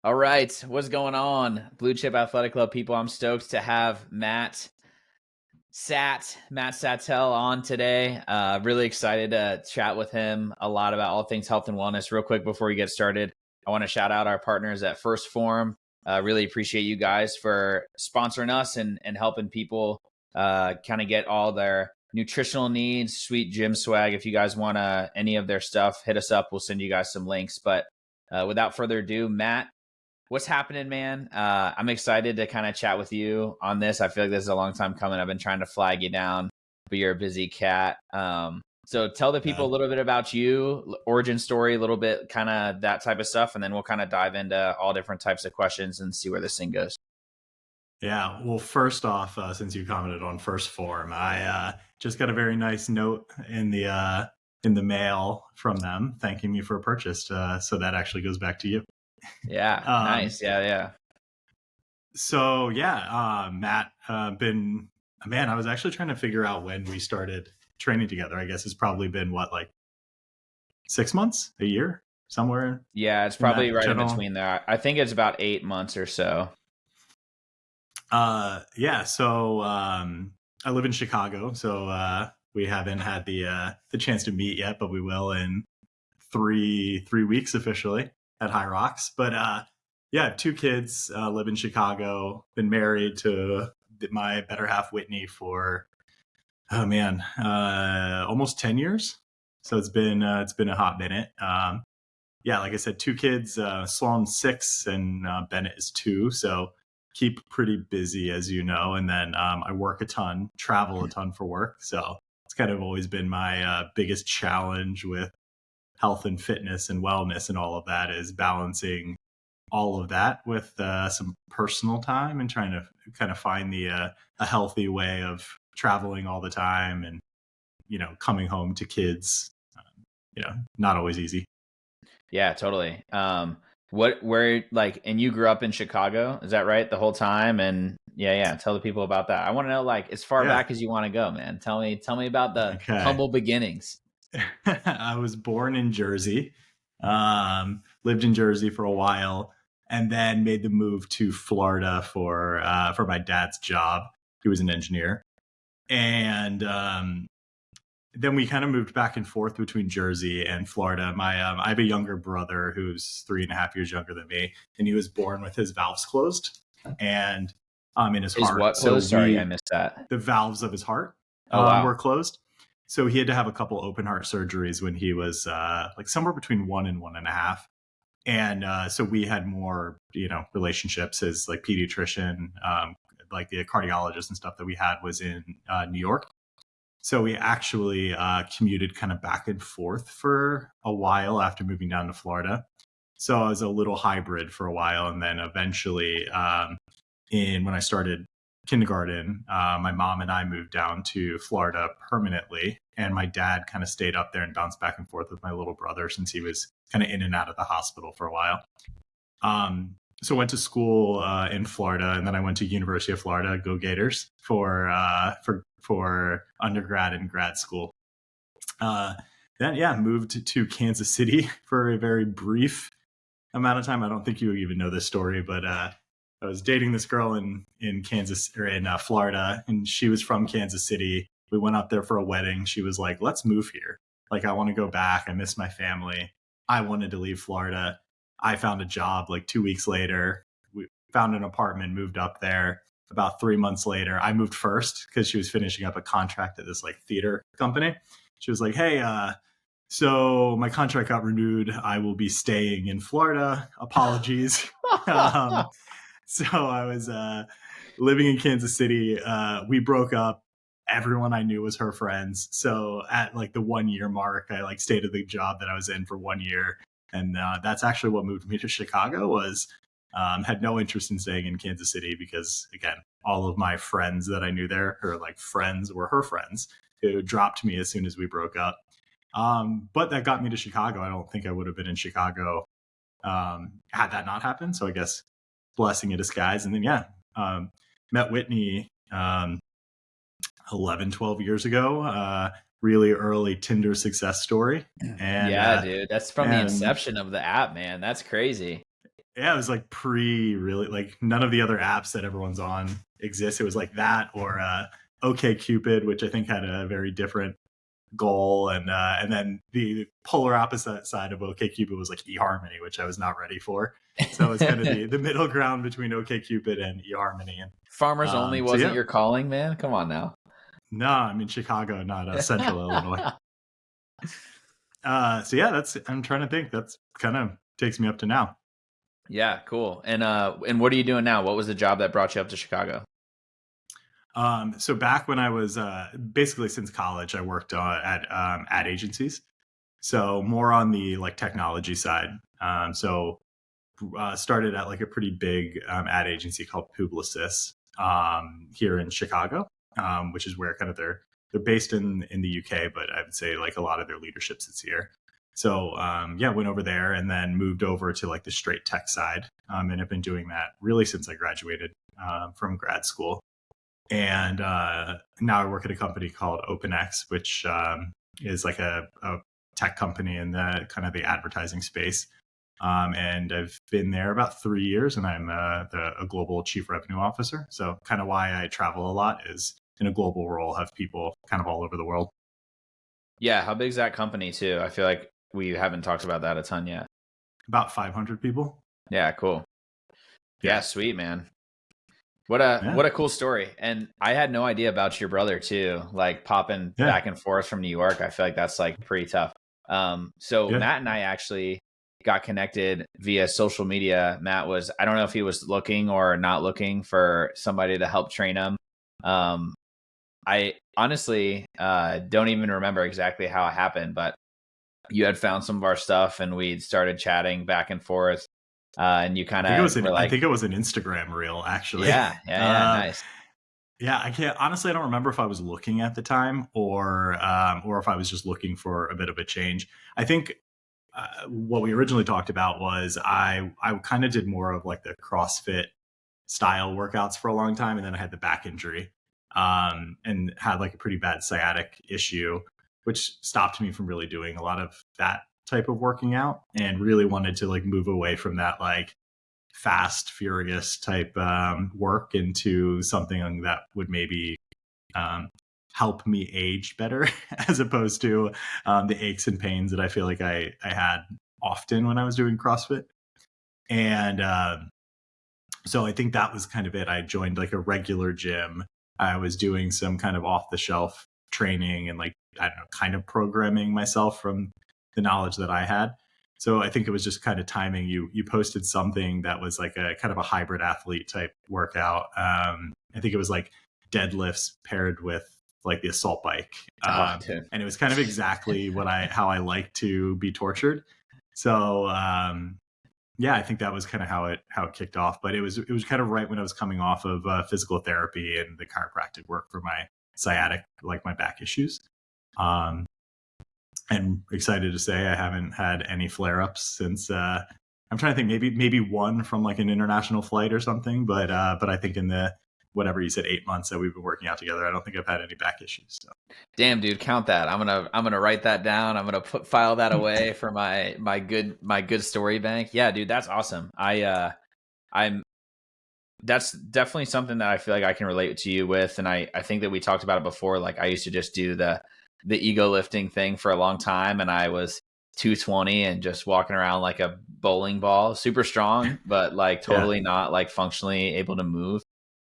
All right, what's going on, Blue Chip Athletic Club people? I'm stoked to have Matt Sattel on today. Really excited to chat with him a lot about all things health and wellness. Real quick before we get started, I want to shout out our partners at First Form. Really appreciate you guys for sponsoring us and helping people kind of get all their nutritional needs, sweet gym swag. If you guys want any of their stuff, hit us up. We'll send you guys some links. But without further ado, Matt, what's happening, man? I'm excited to kind of chat with you on this. I feel like this is a long time coming. I've been trying to flag you down, but you're a busy cat. So tell the people a little bit about you, origin story, a little bit, kind of that type of stuff. And then we'll kind of dive into all different types of questions and see where this thing goes. Yeah. Well, first off, since you commented on First Form, I just got a very nice note in the mail from them thanking me for a purchase. So that actually goes back to you. Yeah. Nice. Yeah. So yeah, Matt, I was actually trying to figure out when we started training together. I guess it's probably been like 6 months, a year, somewhere. Yeah, it's probably right in between there. I think it's about 8 months or so. Yeah. So I live in Chicago, so we haven't had the chance to meet yet, but we will in three weeks officially at HYROX. But yeah, I have 2 kids, live in Chicago, been married to my better half Whitney for almost 10 years. So it's been a hot minute. Yeah, like I said, 2 kids, Sloan's 6 and Bennett is 2. So keep pretty busy, as you know. And then I work a ton, travel a ton for work. So it's kind of always been my biggest challenge with health and fitness and wellness and all of that, is balancing all of that with some personal time and trying to kind of find a healthy way of traveling all the time and, coming home to kids, not always easy. Yeah, totally. And you grew up in Chicago, is that right? The whole time? And yeah. Tell the people about that. I want to know, as far back as you want to go, man. Tell me about the humble beginnings. I was born in Jersey, lived in Jersey for a while, and then made the move to Florida for my dad's job. He was an engineer. And then we kind of moved back and forth between Jersey and Florida. I have a younger brother who's 3.5 years younger than me, and he was born with his valves closed and in his heart. What closed? Sorry, I missed that. The valves of his heart were closed. So he had to have a couple open heart surgeries when he was somewhere between 1 and 1.5. And so we had more, relationships as pediatrician, the cardiologist and stuff that we had was in New York. So we actually commuted kind of back and forth for a while after moving down to Florida. So I was a little hybrid for a while. And then eventually when I started kindergarten, my mom and I moved down to Florida permanently. And my dad kind of stayed up there and bounced back and forth with my little brother since he was kind of in and out of the hospital for a while. So I went to school in Florida, and then I went to University of Florida, go Gators, for undergrad and grad school. Then moved to Kansas City for a very brief amount of time. I don't think you even know this story, but I was dating this girl in Kansas, or in Florida, and she was from Kansas City. We went up there for a wedding. She was like, "Let's move here. I want to go back. I miss my family." I wanted to leave Florida. I found a job 2 weeks later. We found an apartment, moved up there. About 3 months later, I moved first because she was finishing up a contract at this theater company. She was like, "Hey, so my contract got renewed. I will be staying in Florida. Apologies." So I was living in Kansas City. We broke up. Everyone I knew was her friends. So at the 1 year mark, I stayed at the job that I was in for 1 year. And that's actually what moved me to Chicago. Was had no interest in staying in Kansas City because, again, all of my friends that I knew there, her friends, were her friends who dropped me as soon as we broke up. But that got me to Chicago. I don't think I would have been in Chicago had that not happened. So I guess blessing in disguise. And then, met Whitney 11, 12 years ago. Really early Tinder success story. And dude, that's from the inception of the app, man. That's crazy. Yeah, it was like really like none of the other apps that everyone's on exist. It was like that or OkCupid, which I think had a very different goal, and then the polar opposite side of OkCupid was like eHarmony, which I was not ready for. So it's kind of the middle ground between OkCupid and eHarmony. And Farmers Only so wasn't yeah, your calling, man. Come on now. no, I'm in Chicago, not Central Illinois. So yeah, that's I'm trying to think. That's kind of takes me up to now. Yeah, cool. And what are you doing now? What was the job that brought you up to Chicago? So back when I was basically since college, I worked at ad agencies. So more on the like technology side. Started at like a pretty big ad agency called Publicis here in Chicago, which is where kind of they're based in the UK, but I would say like a lot of their leadership sits here. So yeah, went over there and then moved over to like the straight tech side, and have been doing that really since I graduated from grad school. And now I work at a company called OpenX, which is like a tech company in the kind of the advertising space. And I've been there about 3 years, and I'm a global chief revenue officer. So kind of why I travel a lot is in a global role, have people kind of all over the world. Yeah, how big is that company too? I feel like we haven't talked about that a ton yet. About 500 people. Yeah, cool. Yeah, sweet, man. What a cool story. And I had no idea about your brother too, like popping back and forth from New York. I feel like that's like pretty tough. So Matt and I actually got connected via social media. Matt was, I don't know if he was looking or not looking for somebody to help train him. I honestly don't even remember exactly how it happened, but you had found some of our stuff and we started chatting back and forth. And you kind of I think it was an Instagram reel, actually. Yeah, nice. Yeah, I can't honestly. I don't remember if I was looking at the time or if I was just looking for a bit of a change. I think what we originally talked about was I kind of did more of like the CrossFit style workouts for a long time, and then I had the back injury and had like a pretty bad sciatic issue, which stopped me from really doing a lot of that type of working out, and really wanted to like move away from that like fast, furious type work into something that would maybe help me age better, as opposed to the aches and pains that I feel like I had often when I was doing CrossFit. And so I think that was kind of it. I joined like a regular gym. I was doing some kind of off the shelf training and like, I don't know, kind of programming myself from the knowledge that I had. So I think it was just kind of timing. You posted something that was like a kind of a hybrid athlete type workout. I think it was like deadlifts paired with like the assault bike. And it was kind of exactly how I like to be tortured. So yeah, I think that was kind of how it kicked off. But it was kind of right when I was coming off of physical therapy and the chiropractic work for my sciatic, like my back issues. And excited to say I haven't had any flare-ups since. I'm trying to think, maybe one from like an international flight or something. But I think in the whatever you said 8 months that we've been working out together, I don't think I've had any back issues. So. Damn, dude, count that. I'm gonna write that down. I'm gonna file that away for my good story bank. Yeah, dude, that's awesome. That's definitely something that I feel like I can relate to you with, and I think that we talked about it before. Like I used to just do the ego lifting thing for a long time, and I was 220 and just walking around like a bowling ball, super strong, but like totally not like functionally able to move.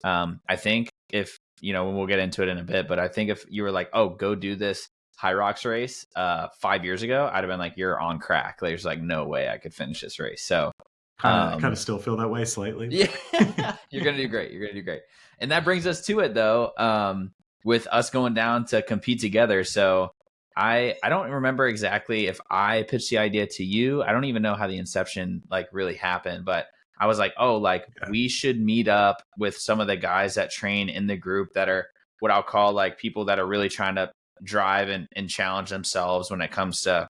I think if, when we'll get into it in a bit, but I think if you were like, oh, go do this HYROX race 5 years ago, I'd have been like, you're on crack. There's like no way I could finish this race. So kind of still feel that way slightly. Yeah, you're gonna do great. You're gonna do great. And that brings us to it though, with us going down to compete together. So I don't remember exactly if I pitched the idea to you. I don't even know how the inception like really happened, but I was like, oh, like we should meet up with some of the guys that train in the group that are what I'll call like people that are really trying to drive and challenge themselves when it comes to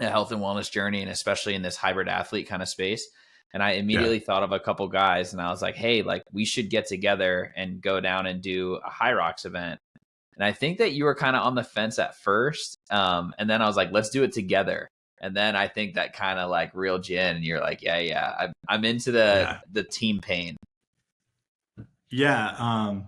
a health and wellness journey, and especially in this hybrid athlete kind of space. And I immediately thought of a couple guys, and I was like, hey, like we should get together and go down and do a HYROX event. And I think that you were kind of on the fence at first. And then I was like, let's do it together. And then I think that kind of like reeled you in, and you're like, yeah, I'm into the team pain. Yeah.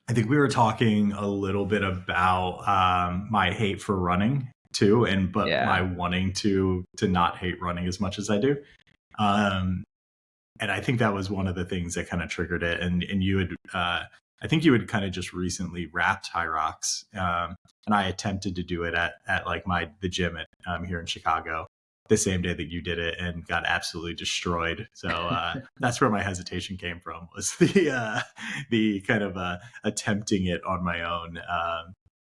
I think we were talking a little bit about my hate for running too, but my wanting to not hate running as much as I do. And I think that was one of the things that kind of triggered it. And you had, I think you had kind of just recently wrapped HYROX, and I attempted to do it at like the gym at here in Chicago the same day that you did it, and got absolutely destroyed. So that's where my hesitation came from, was the kind of attempting it on my own,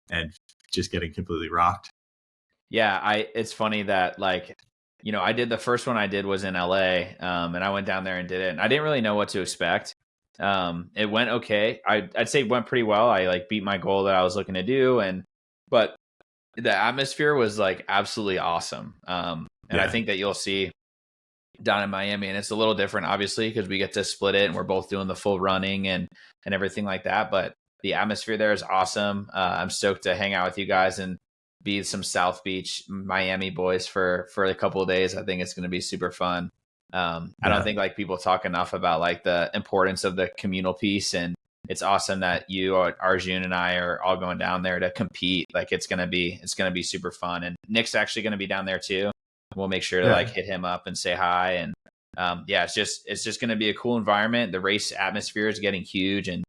and just getting completely rocked. Yeah, it's funny that like, you know, I did the first one I did was in LA, and I went down there and did it, and I didn't really know what to expect. It went okay. I'd say it went pretty well. I like beat my goal that I was looking to do, but the atmosphere was like absolutely awesome. And I think that you'll see down in Miami, and it's a little different, obviously, because we get to split it and we're both doing the full running and everything like that. But the atmosphere there is awesome. I'm stoked to hang out with you guys and be some South Beach Miami boys for a couple of days. I think it's going to be super fun. I don't think like people talk enough about like the importance of the communal piece, and it's awesome that you, Arjun, and I are all going down there to compete. Like it's gonna be super fun, and Nick's actually going to be down there too. We'll make sure to like hit him up and say hi, and it's just going to be a cool environment. The race atmosphere is getting huge, and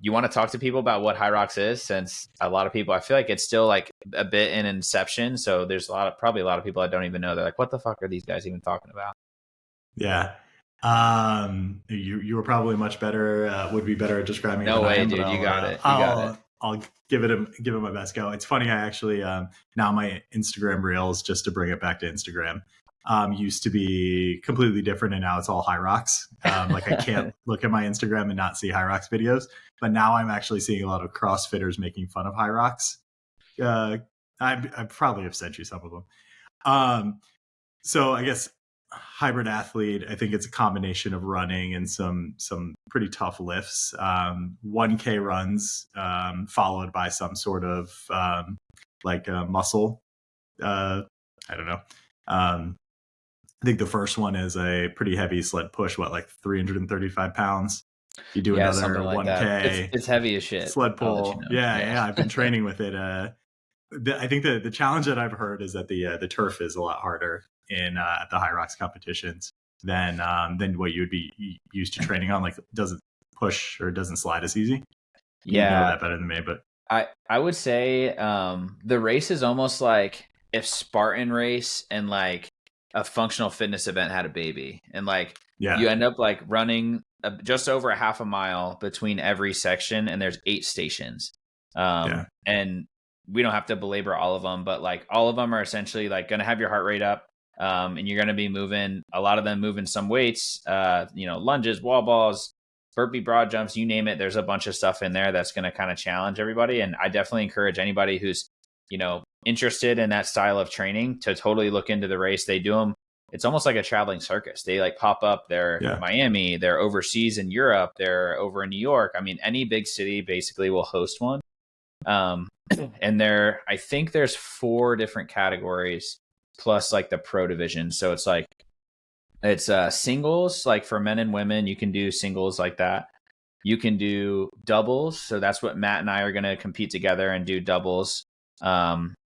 you want to talk to people about what HYROX is, since a lot of people, I feel like it's still like a bit in inception. So there's probably a lot of people that don't even know. They're like, what the fuck are these guys even talking about? Yeah. You were probably much better, would be better at describing it than I am, dude. You got it. I'll give it my best go. It's funny. I actually, now my Instagram reels, just to bring it back to Instagram, used to be completely different, and now it's all HYROX. Like I can't look at my Instagram and not see HYROX videos, but now I'm actually seeing a lot of CrossFitters making fun of HYROX. I probably have sent you some of them. So I guess hybrid athlete, I think it's a combination of running and some pretty tough lifts. 1K runs, followed by some sort of muscle. I don't know. I think the first one is a pretty heavy sled push, like 335 pounds. You do another like 1K. It's heavy as shit. Sled pull. Yeah. I've been training with it. I think the challenge that I've heard is that the turf is a lot harder in at the HYROX competitions than what you would be used to training on. Like, doesn't push or doesn't slide as easy. You know that better than me, but I would say the race is almost like if Spartan race and like a functional fitness event had a baby, and like you end up like running just over a half a mile between every section, and there's 8 stations. And we don't have to belabor all of them, but like all of them are essentially like going to have your heart rate up. And you're going to be moving, a lot of them moving some weights, lunges, wall balls, burpee broad jumps, you name it. There's a bunch of stuff in there that's going to kind of challenge everybody. And I definitely encourage anybody who's, interested in that style of training to totally look into the race. They do them. It's almost like a traveling circus. They like pop up. They're Miami, they're overseas in Europe, they're over in New York. I mean, any big city basically will host one. And I think there's 4 different categories plus like the pro division. So it's singles, like for men and women, you can do singles like that. You can do doubles. So that's what Matt and I are going to compete together and do doubles.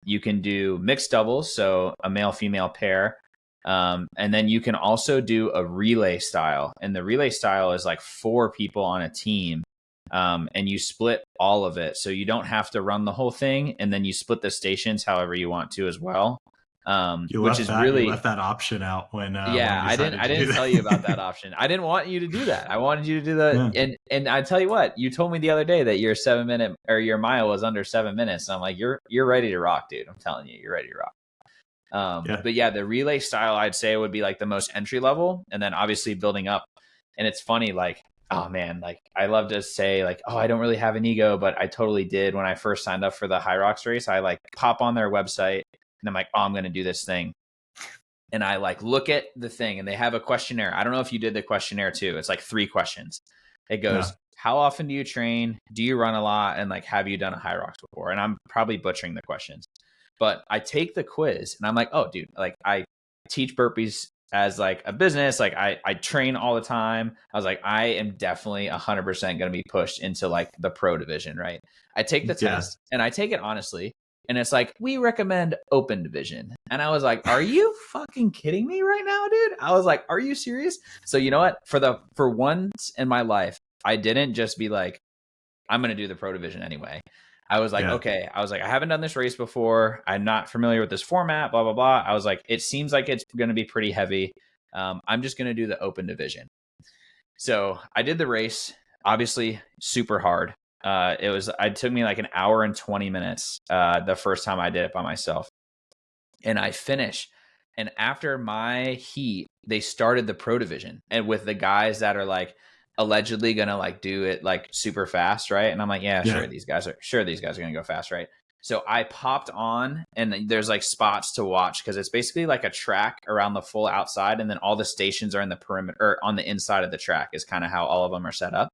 You can do mixed doubles. So a male female pair. And then you can also do a relay style, and the relay style is like 4 people on a team. And you split all of it. So you don't have to run the whole thing. And then you split the stations however you want to as well. You left that option out when I didn't tell you about that option. I didn't want you to do that. I wanted you to do that. And I tell you what, you told me the other day that your 7 minute or your mile was under 7 minutes. And I'm like, you're ready to rock, dude. I'm telling you, you're ready to rock. But yeah, the relay style, I'd say would be like the most entry level, and then obviously building up. And it's funny, like, oh man, like I love to say like, oh, I don't really have an ego, but I totally did when I first signed up for the HYROX race. I like pop on their website and I'm like, oh, I'm going to do this thing. And I like look at the thing, and they have a questionnaire. I don't know if you did the questionnaire too. It's like 3 questions. It goes, how often do you train? Do you run a lot? And like, have you done a HYROX before? And I'm probably butchering the questions. But I take the quiz and I'm like, oh, dude, like I teach burpees as like a business. Like I train all the time. I was like, I am definitely 100% going to be pushed into like the pro division, right? I take the Yeah. test and I take it honestly. And it's like, we recommend open division. And I was like, are you fucking kidding me right now, dude? I was like, are you serious? So you know what? For once in my life, I didn't just be like, I'm going to do the pro division anyway. I was like, Yeah. okay. I was like, I haven't done this race before. I'm not familiar with this format, blah, blah, blah. I was like, it seems like it's going to be pretty heavy. I'm just going to do the open division. So I did the race, obviously super hard. It took me like an hour and 20 minutes the first time I did it by myself. And I finished. And after my heat, they started the pro division and with the guys that are like allegedly gonna like do it like super fast, right? And I'm like, yeah, sure, these guys are gonna go fast, right? So I popped on and there's like spots to watch because it's basically like a track around the full outside, and then all the stations are in the perimeter or on the inside of the track is kind of how all of them are set up.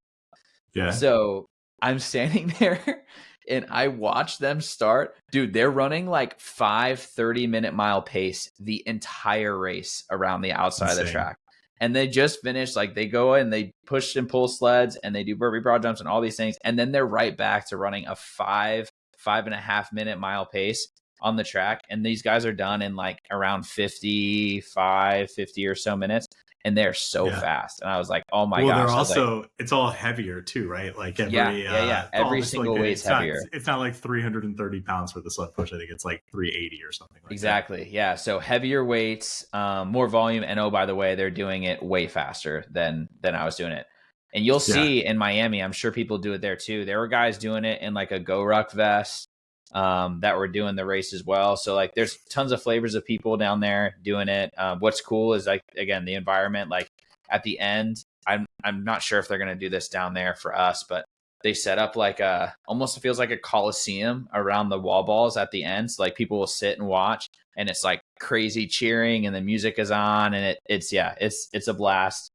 Yeah. So I'm standing there and I watch them start. Dude, they're running like 5 30-minute mile pace the entire race around the outside of the track. And they just finished, like they go and they push and pull sleds and they do burpee broad jumps and all these things. And then they're right back to running a 5.5 minute mile pace on the track. And these guys are done in like around 50 or so minutes. And they're so fast. And I was like, oh my gosh. Well, they're also, it's all heavier too, right? Like every, every single weight's heavier. It's not like 330 pounds for the sled push. I think it's like 380 or something like exactly. That. Yeah. So heavier weights, more volume. And oh, by the way, they're doing it way faster than I was doing it. And you'll see in Miami, I'm sure people do it there too. There were guys doing it in like a GoRuck vest that were doing the race as well. So like there's tons of flavors of people down there doing it. What's cool is like, again, the environment, like at the end, I'm not sure if they're going to do this down there for us, but they set up like almost feels like a coliseum around the wall balls at the end. So like people will sit and watch and it's like crazy cheering and the music is on and it's a blast.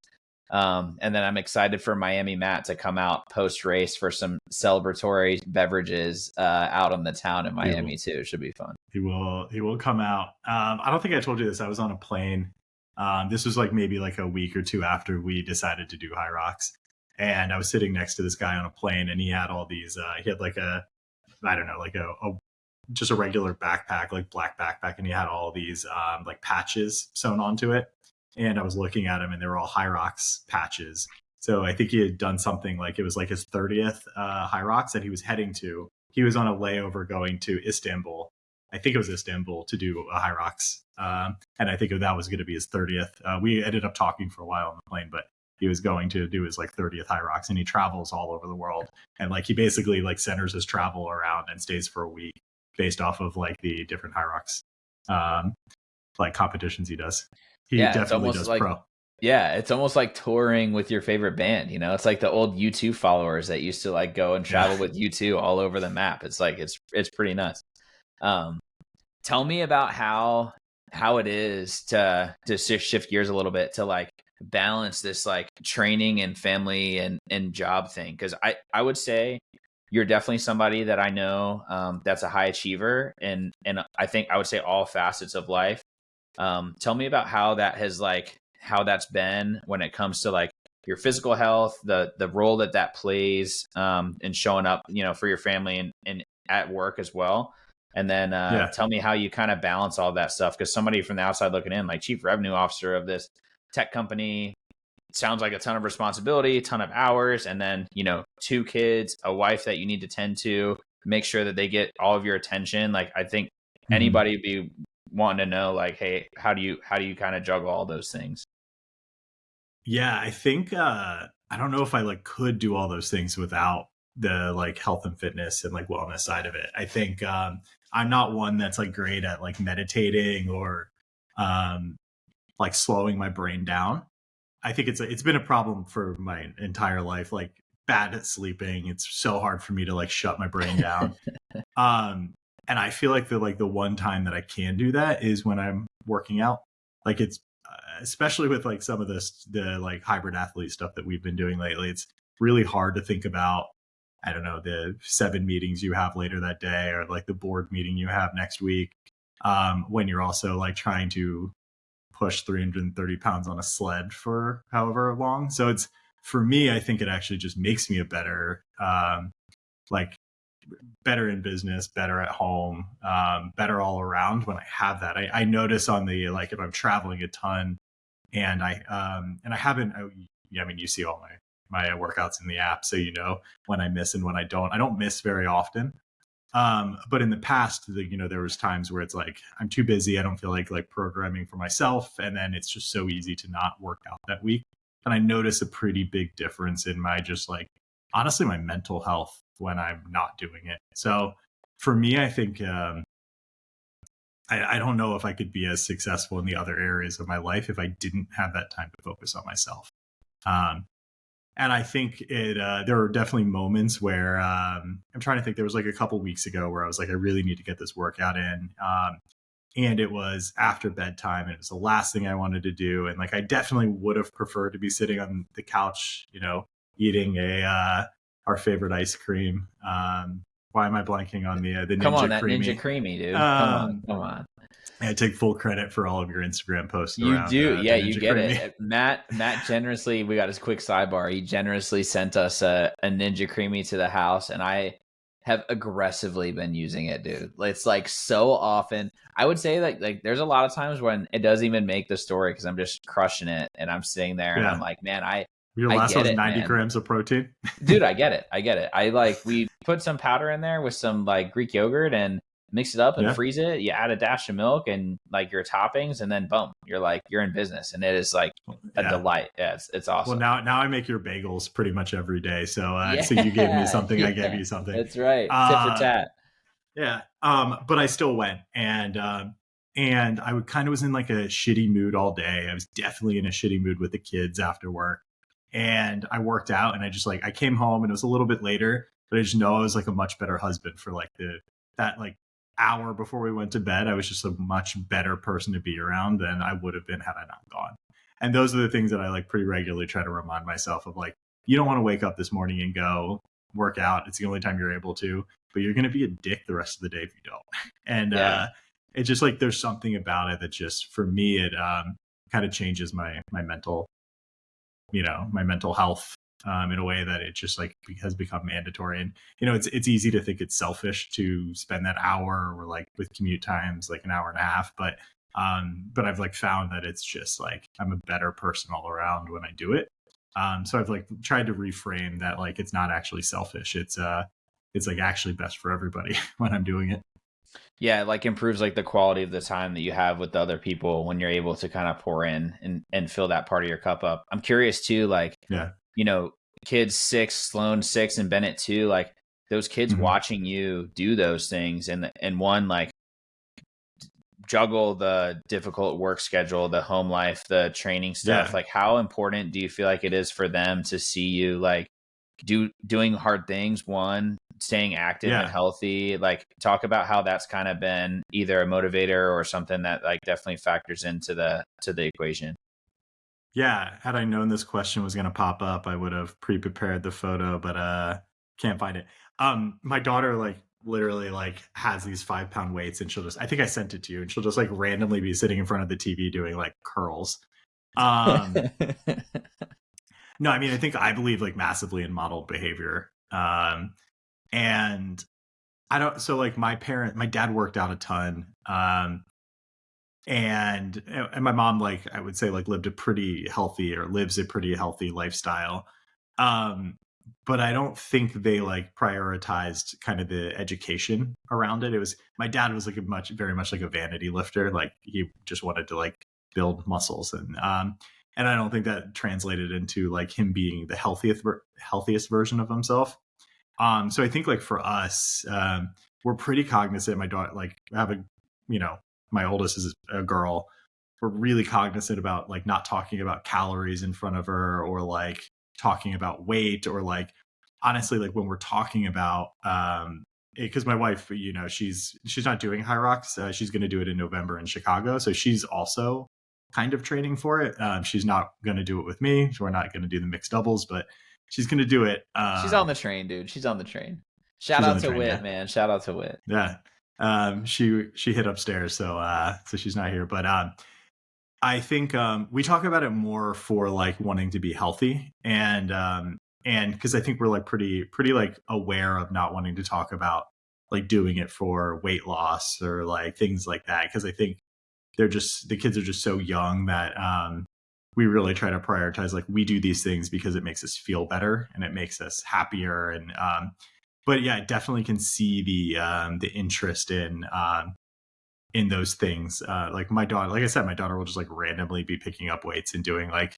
And then I'm excited for Miami Matt to come out post race for some celebratory beverages out on the town in Miami too. It should be fun. He will come out. I don't think I told you this. I was on a plane. This was like maybe like a week or two after we decided to do HYROX, and I was sitting next to this guy on a plane, and he had all these. He had like a just a regular backpack, like black backpack, and he had all these like patches sewn onto it. And I was looking at him and they were all HYROX patches. So I think he had done something like it was like his 30th HYROX that he was heading to. He was on a layover going to Istanbul. I think it was Istanbul to do a HYROX. And I think that was going to be his 30th. We ended up talking for a while on the plane, but he was going to do his like 30th HYROX, and he travels all over the world. And like he basically like centers his travel around and stays for a week based off of like the different HYROX like competitions he does. He definitely does like, pro. Yeah, it's almost like touring with your favorite band. You know, it's like the old U2 followers that used to like go and travel with U2 all over the map. It's like it's pretty nuts. Tell me about how it is to shift gears a little bit to like balance this like training and family and job thing, because I would say you're definitely somebody that I know that's a high achiever, and I think I would say all facets of life. Tell me about how that's been when it comes to like your physical health, the role that plays in showing up, you know, for your family and at work as well. And then tell me how you kind of balance all that stuff. Because somebody from the outside looking in, like chief revenue officer of this tech company, sounds like a ton of responsibility, a ton of hours, and then, you know, 2 kids, a wife that you need to tend to, make sure that they get all of your attention. Like I think anybody would be wanting to know like, hey, how do you kind of juggle all those things? Yeah, I think I don't know if I like could do all those things without the like health and fitness and like wellness side of it. I think I'm not one that's like great at like meditating or like slowing my brain down. I think it's been a problem for my entire life, like bad at sleeping. It's so hard for me to like shut my brain down. And I feel like the one time that I can do that is when I'm working out. Like it's especially with like some of the like hybrid athlete stuff that we've been doing lately. It's really hard to think about I don't know, the 7 meetings you have later that day, or like the board meeting you have next week, when you're also like trying to push 330 pounds on a sled for however long. So it's, for me, I think it actually just makes me a better, like better in business, better at home, better all around when I have that. I notice on the, like, if I'm traveling a ton and I haven't, yeah, I mean, you see all my workouts in the app, so you know when I miss and when I don't. I don't miss very often. But in the past, there was times where it's like, I'm too busy. I don't feel like programming for myself. And then it's just so easy to not work out that week. And I notice a pretty big difference in my, just like, honestly, my mental health when I'm not doing it. So for me, I think, I don't know if I could be as successful in the other areas of my life if I didn't have that time to focus on myself. And I think there were definitely moments where, I'm trying to think, there was like a couple weeks ago where I was like, I really need to get this workout in. And it was after bedtime, and it was the last thing I wanted to do. And like, I definitely would have preferred to be sitting on the couch, eating our favorite ice cream. Why am I blanking on the Ninja Come on, that Creamy? Ninja Creamy, dude. Come on. I take full credit for all of your Instagram posts You around. do, yeah, the you Ninja get Creamy. it. Matt generously, we got his quick sidebar. He generously sent us a Ninja Creamy to the house, and I have aggressively been using it, dude. It's like so often. I would say like there's a lot of times when it doesn't even make the story because I'm just crushing it, and I'm sitting there and I'm like, man, Your I last get was it, 90 man. grams of protein. Dude, I get it. We put some powder in there with some like Greek yogurt and mix it up and freeze it. You add a dash of milk and like your toppings, and then boom, you're in business, and it is like a delight. Yeah, it's awesome. Well, now I make your bagels pretty much every day. So so you gave me something, I gave you something. That's right. Tit for tat. Yeah. But I still went, and I would kind of was in like a shitty mood all day. I was definitely in a shitty mood with the kids after work. And I worked out, and I came home, and it was a little bit later, but I just know I was like a much better husband for like that hour before we went to bed. I was just a much better person to be around than I would have been had I not gone. And those are the things that I like pretty regularly try to remind myself of. Like, you don't want to wake up this morning and go work out. It's the only time you're able to, but you're going to be a dick the rest of the day if you don't. And it's just like, there's something about it that just, for me, it kind of changes my mental, my mental health in a way that it just like has become mandatory. And it's easy to think it's selfish to spend that hour, or like with commute times like an hour and a half, but I've like found that it's just like I'm a better person all around when I do it. So I've like tried to reframe that, like, it's not actually selfish, it's like actually best for everybody when I'm doing it. Yeah, it like improves like the quality of the time that you have with the other people when you're able to kind of pour in and fill that part of your cup up. I'm curious too, like, kids 6, Sloan 6, and Bennett 2, like those kids watching you do those things and one, like, juggle the difficult work schedule, the home life, the training stuff. Like, how important do you feel like it is for them to see you like doing hard things, one, staying active and healthy? Like, talk about how that's kind of been either a motivator or something that like definitely factors into the equation. Yeah, had I known this question was going to pop up, I would have pre-prepared the photo, but can't find it. My daughter like literally like has these 5-pound weights, and I think I sent it to you, and she'll just like randomly be sitting in front of the TV doing like curls. No, I mean, I believe like massively in modeled behavior. And so like my dad worked out a ton. And my mom, like, I would say like lives a pretty healthy lifestyle. But I don't think they like prioritized kind of the education around it. My dad was like very much like a vanity lifter. Like, he just wanted to like build muscles, and I don't think that translated into like him being the healthiest version of himself. So I think like for us, we're pretty cognizant. My daughter, like, my oldest is a girl. We're really cognizant about like not talking about calories in front of her, or like talking about weight, or like, honestly, like when we're talking about, because my wife, she's not doing HYROX. She's going to do it in November in Chicago. So she's also kind of training for it. She's not going to do it with me. So we're not going to do the mixed doubles, but she's gonna do it. She's on the train, dude. She's on the train. Shout She's on out the to train. Wit, Yeah, man. Shout out to Wit. yeah. She hit upstairs, so she's not here. But I think we talk about it more for like wanting to be healthy, and because I think we're like pretty like aware of not wanting to talk about like doing it for weight loss or like things like that, because I think the kids are just so young that we really try to prioritize like we do these things because it makes us feel better and it makes us happier, and but yeah, I definitely can see the interest in those things. Like my daughter, like I said, my daughter will just like randomly be picking up weights and doing like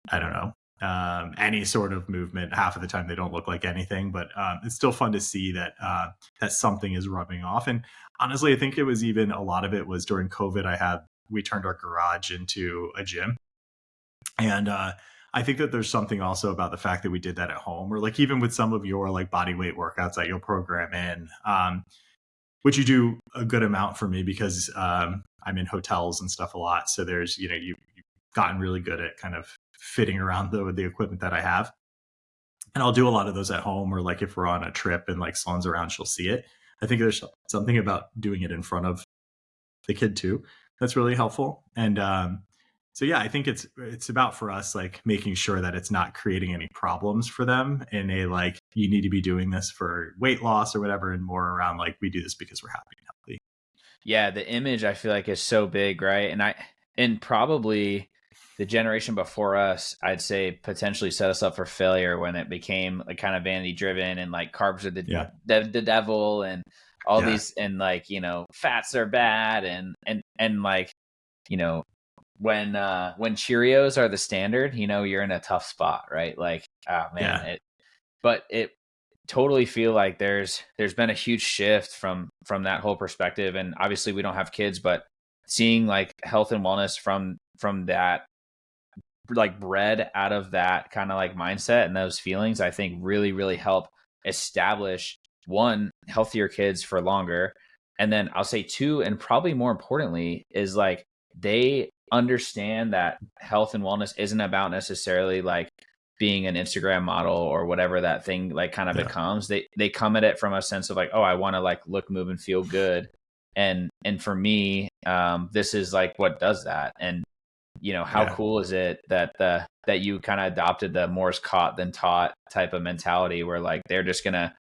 I don't know, any sort of movement. Half of the time they don't look like anything, but it's still fun to see that that something is rubbing off. And honestly, I think it was even a lot of it was during COVID. We turned our garage into a gym, and I think that there's something also about the fact that we did that at home, or like even with some of your like body weight workouts that you'll program in. Which you do a good amount for me because I'm in hotels and stuff a lot. So there's, you've gotten really good at kind of fitting around the equipment that I have. And I'll do a lot of those at home, or like if we're on a trip and like Sloan's around, she'll see it. I think there's something about doing it in front of the kid too that's really helpful. And so yeah, I think it's about for us like making sure that it's not creating any problems for them in a like you need to be doing this for weight loss or whatever, and more around like we do this because we're happy and healthy. Yeah, the image I feel like is so big, right? And probably the generation before us, I'd say potentially set us up for failure when it became like kind of vanity driven and like carbs are the devil and all these, and like, fats are bad and like, when Cheerios are the standard, you're in a tough spot, right? Like, oh man, but it totally feel like there's been a huge shift from that whole perspective. And obviously we don't have kids, but seeing like health and wellness from that, like bred out of that kind of like mindset and those feelings, I think really, really help establish one, healthier kids for longer. And then I'll say two, and probably more importantly, is like they understand that health and wellness isn't about necessarily like being an Instagram model or whatever that thing like kind of becomes. They come at it from a sense of like, oh, I want to like look, move, and feel good. And for me, this is like what does that. And how cool is it that that you kind of adopted the more is caught than taught type of mentality, where like they're just gonna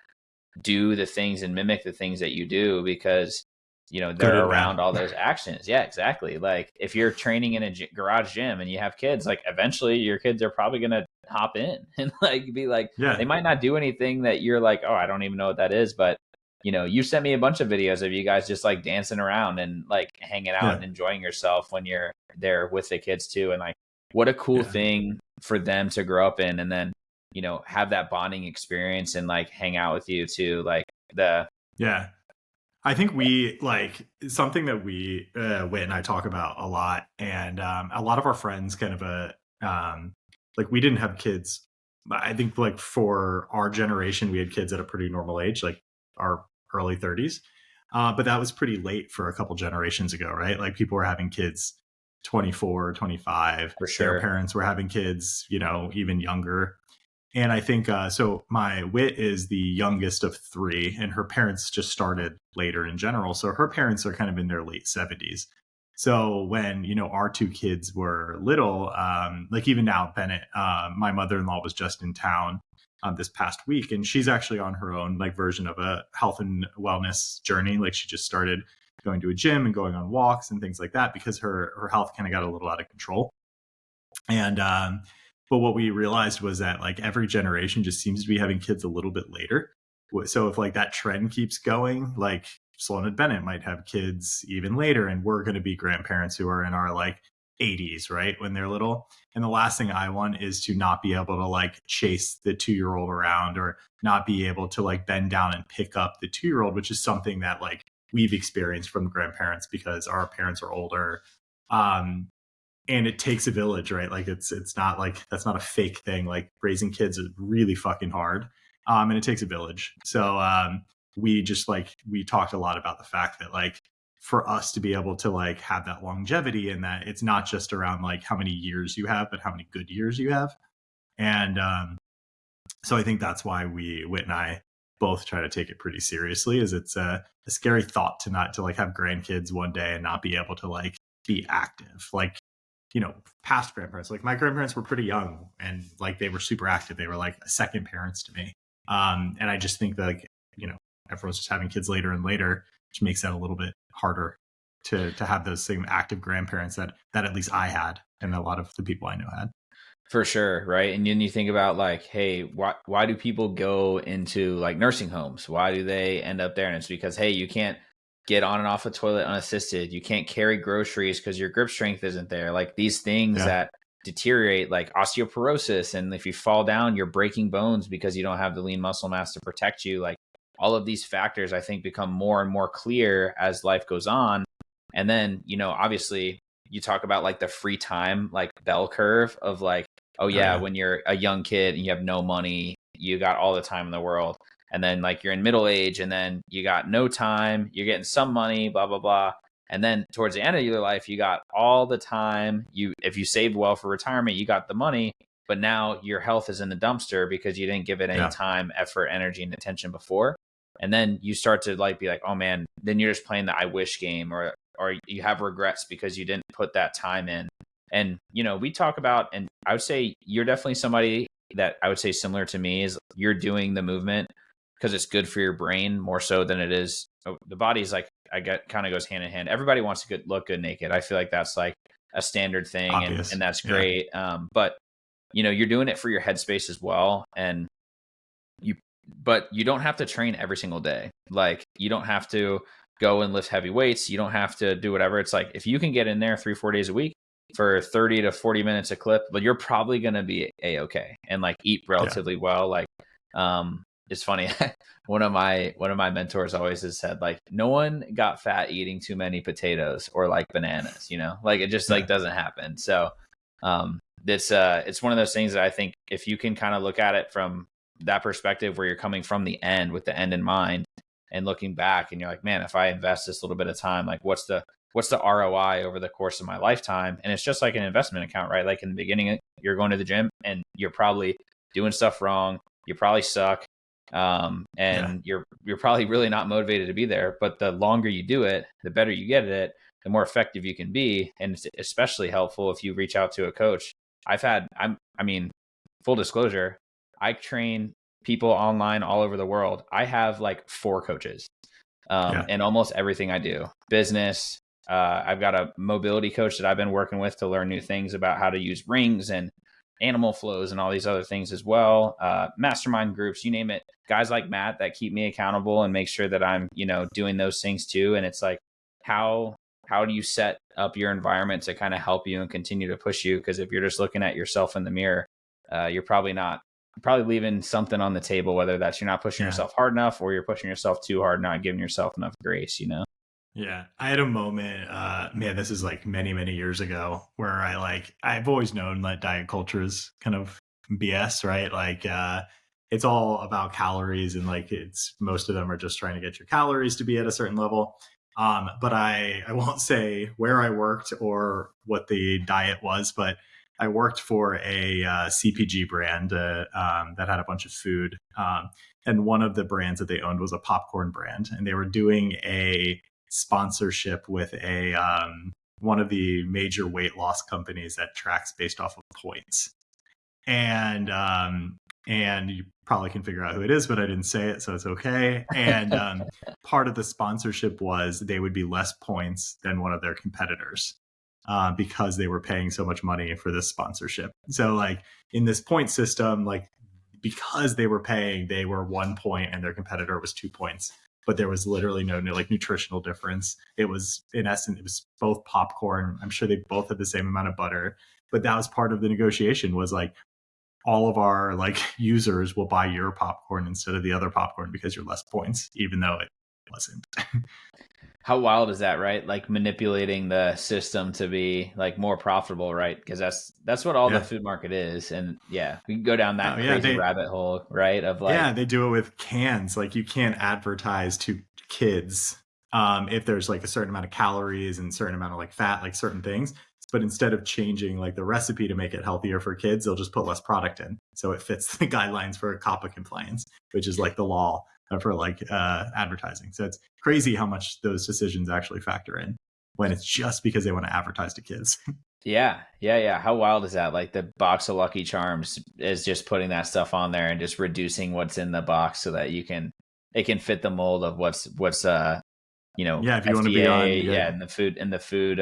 do the things and mimic the things that you do because they're around all those actions. Yeah, exactly. Like if you're training in a garage gym and you have kids, like eventually your kids are probably gonna hop in and like be like, they might not do anything that you're like, oh, I don't even know what that is, but you sent me a bunch of videos of you guys just like dancing around and like hanging out and enjoying yourself when you're there with the kids too. And like, what a cool thing for them to grow up in, and then, have that bonding experience and like hang out with you too. Like I think we like something that we, Whit and I talk about a lot. And a lot of our friends kind of, like we didn't have kids. I think like for our generation, we had kids at a pretty normal age, like our early 30s. But that was pretty late for a couple generations ago, right? Like people were having kids 24, 25. For sure. Their parents were having kids, even younger. And I think, so my Whit is the youngest of three, and her parents just started later in general. So her parents are kind of in their late 70s. So when, our two kids were little, like even now, Bennett, my mother-in-law was just in town this past week, and she's actually on her own like version of a health and wellness journey. Like she just started going to a gym and going on walks and things like that because her health kind of got a little out of control. And but what we realized was that like every generation just seems to be having kids a little bit later. So if like that trend keeps going, like Sloan and Bennett might have kids even later, and we're going to be grandparents who are in our like 80s, right, when they're little. And the last thing I want is to not be able to like chase the 2-year-old around, or not be able to like bend down and pick up the 2-year-old, which is something that like we've experienced from grandparents because our parents are older. And it takes a village, right? Like it's not like, that's not a fake thing. Like raising kids is really fucking hard. And it takes a village. So we talked a lot about the fact that like for us to be able to like have that longevity, and that it's not just around like how many years you have, but how many good years you have. And so I think that's why Whit and I both try to take it pretty seriously. Is it's a scary thought to not to like have grandkids one day and not be able to like be active. Like, you know, past grandparents, like my grandparents were pretty young and like they were super active. They were like second parents to me. And I just think that, like, you know, everyone's just having kids later and later, which makes that a little bit harder to have those same active grandparents that at least I had and a lot of the people I know had. For sure, right? And then you think about like, hey, why do people go into like nursing homes? Why do they end up there? And it's because, hey, you can't get on and off a toilet unassisted. You can't carry groceries because your grip strength isn't there. Like these things that deteriorate, like osteoporosis, and if you fall down, you're breaking bones because you don't have the lean muscle mass to protect you. Like all of these factors, I think, become more and more clear as life goes on. And then, you know, obviously, you talk about like the free time, like bell curve of like, oh yeah, when you're a young kid and you have no money, you got all the time in the world. And then like you're in middle age and then you got no time, you're getting some money, blah, blah, blah. And then towards the end of your life, you got all the time. If you saved well for retirement, you got the money, but now your health is in the dumpster because you didn't give it any time, effort, energy, and attention before. And then you start to like be like, oh man, then you're just playing the I wish game, or you have regrets because you didn't put that time in. And, you know, we talk about, and I would say you're definitely somebody that I would say similar to me is you're doing the movement because it's good for your brain more so than it is. The body's like, kind of goes hand in hand. Everybody wants to look good naked. I feel like that's like a standard thing, and that's great. But, you know, you're doing it for your headspace as well. And but you don't have to train every single day. Like you don't have to go and lift heavy weights. You don't have to do whatever. It's like, if you can get in there 3-4 days a week for 30 to 40 minutes a clip, but you're probably going to be a-okay and like eat relatively well. Like, it's funny. One of my mentors always has said, like, no one got fat eating too many potatoes or like bananas, you know, like it just like doesn't happen. So, it's one of those things that I think if you can kind of look at it from that perspective where you're coming from the end with the end in mind and looking back and you're like, man, if I invest this little bit of time, like what's the ROI over the course of my lifetime? And it's just like an investment account, right? Like in the beginning, you're going to the gym and you're probably doing stuff wrong. You probably suck. And you're probably really not motivated to be there, but the longer you do it, the better you get at it, the more effective you can be. And it's especially helpful if you reach out to a coach. I mean, full disclosure, I train people online all over the world. I have like 4 coaches, and almost everything I do, business. I've got a mobility coach that I've been working with to learn new things about how to use rings and animal flows and all these other things as well. Mastermind groups, you name it. Guys like Matt that keep me accountable and make sure that I'm, you know, doing those things too. And it's like, how do you set up your environment to kind of help you and continue to push you? Because if you're just looking at yourself in the mirror, you're probably leaving something on the table, whether that's you're not pushing yourself hard enough or you're pushing yourself too hard, not giving yourself enough grace, you know? Yeah. I had a moment, man, this is like many, many years ago where I've always known that diet culture is kind of BS, right? Like, it's all about calories and like most of them are just trying to get your calories to be at a certain level. But I won't say where I worked or what the diet was, but I worked for a CPG brand that had a bunch of food. And one of the brands that they owned was a popcorn brand. And they were doing a sponsorship with one of the major weight loss companies that tracks based off of points. And you probably can figure out who it is, but I didn't say it, so it's okay. And part of the sponsorship was they would be less points than one of their competitors. Because they were paying so much money for this sponsorship. So like in this point system, like because they were 1 point and their competitor was 2 points, but there was literally no like nutritional difference. It was, in essence, it was both popcorn. I'm sure they both had the same amount of butter, but that was part of the negotiation was like, all of our like users will buy your popcorn instead of the other popcorn because you're less points, even though it wasn't. How wild is that, right? Like manipulating the system to be like more profitable, right? Because that's what all the food market is. And we can go down that crazy rabbit hole, right? Of like, they do it with cans. Like you can't advertise to kids if there's like a certain amount of calories and certain amount of like fat, like certain things. but instead of changing like the recipe to make it healthier for kids, they'll just put less product in. So it fits the guidelines for COPPA compliance, which is like the law for like advertising. So it's crazy how much those decisions actually factor in when it's just because they want to advertise to kids. Yeah. How wild is that? Like the box of Lucky Charms is just putting that stuff on there and just reducing what's in the box so that it can fit the mold of what's Yeah, if you want to be on, FDA, in the food.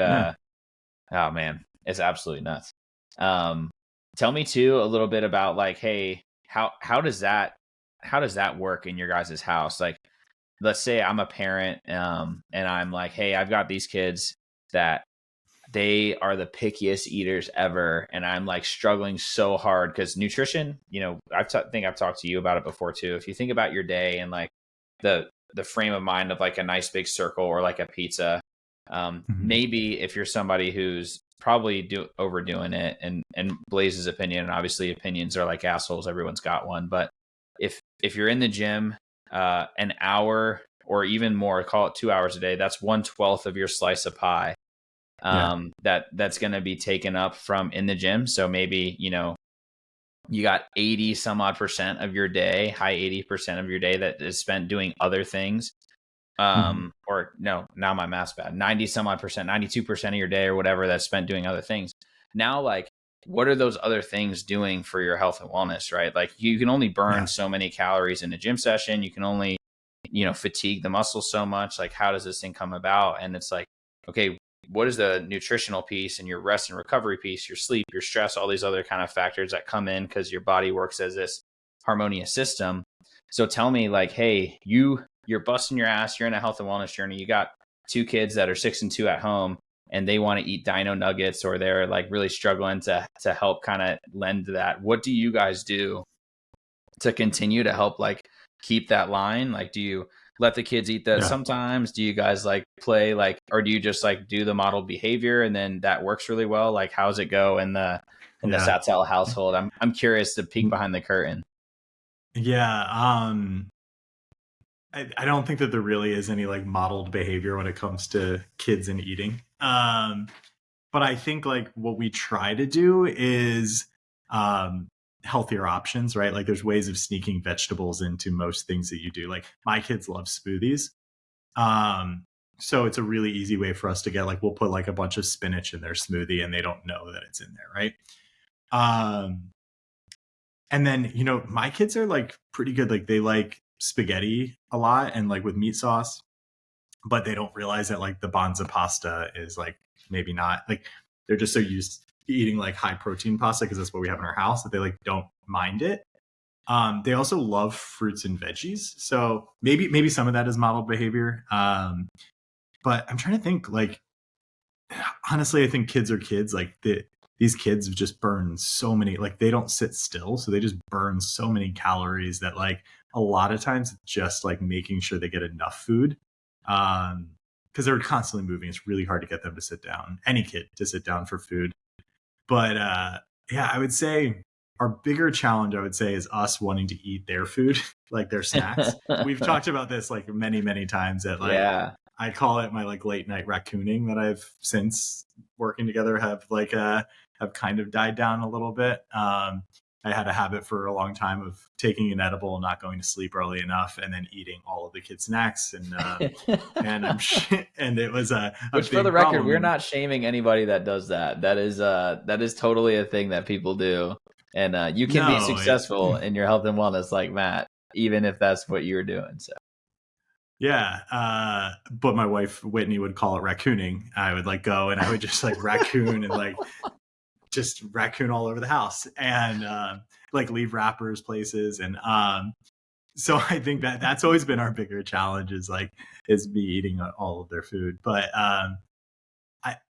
Oh man, it's absolutely nuts. Tell me too a little bit about like, hey, how does that work in your guys' house? Like, let's say I'm a parent, and I'm like, hey, I've got these kids that they are the pickiest eaters ever, and I'm like struggling so hard because nutrition, think I've talked to you about it before too. If you think about your day and like the frame of mind of like a nice big circle or like a pizza, maybe if you're somebody who's probably overdoing it, and Blaise's opinion, and obviously opinions are like assholes, everyone's got one, but if you're in the gym an hour or even more, call it 2 hours a day, that's 1/12 of your slice of pie that's going to be taken up from in the gym. So maybe you got 80 some odd percent of your day, high 80% of your day that is spent doing other things. Or no, now my math's bad. 90 some odd percent, 92% of your day or whatever that's spent doing other things. Now, like, what are those other things doing for your health and wellness, right? Like you can only burn so many calories in a gym session. You can only, fatigue the muscles so much. Like, how does this thing come about? And it's like, okay, what is the nutritional piece and your rest and recovery piece, your sleep, your stress, all these other kind of factors that come in because your body works as this harmonious system. So tell me, like, hey, you're busting your ass, you're in a health and wellness journey, you got 2 kids that are 6 and 2 at home, and they want to eat dino nuggets, or they're like really struggling to help kind of lend to that. What do you guys do to continue to help like keep that line? Like, do you let the kids eat that sometimes? Do you guys like play like, or do you just like do the model behavior and then that works really well? Like, how's it go in the Sattel household? I'm curious to peek behind the curtain. Yeah. I don't think that there really is any like modeled behavior when it comes to kids and eating. But I think like what we try to do is healthier options, right? Like there's ways of sneaking vegetables into most things that you do. Like my kids love smoothies. So it's a really easy way for us to get like, we'll put like a bunch of spinach in their smoothie and they don't know that it's in there, right? And then, my kids are like pretty good. Like they like spaghetti a lot and like with meat sauce, but they don't realize that like the Banza pasta is like maybe not, like they're just so used to eating like high protein pasta because that's what we have in our house that they like don't mind it. They also love fruits and veggies, so maybe some of that is modeled behavior. But I'm trying to think, like, honestly, I think kids are kids. Like these kids just burn so many, like they don't sit still, so they just burn so many calories that like a lot of times it's just like making sure they get enough food. Because they're constantly moving. It's really hard to get them to sit down, any kid to sit down for food. But yeah, I would say our bigger challenge, I would say, is us wanting to eat their food, like their snacks. We've talked about this like many, many times that like, I call it my like late night raccooning that I've since working together have kind of died down a little bit. I had a habit for a long time of taking an edible, not going to sleep early enough, and then eating all of the kids' snacks. And and it was which, for the record, we're not shaming anybody that does that. That is totally a thing that people do, and you can be successful in your health and wellness like Matt, even if that's what you're doing. So. Yeah, but my wife Whitney would call it raccooning. I would like go and I would just like raccoon and like just raccoon all over the house and like leave wrappers places. And so I think that that's always been our bigger challenge is me eating all of their food. But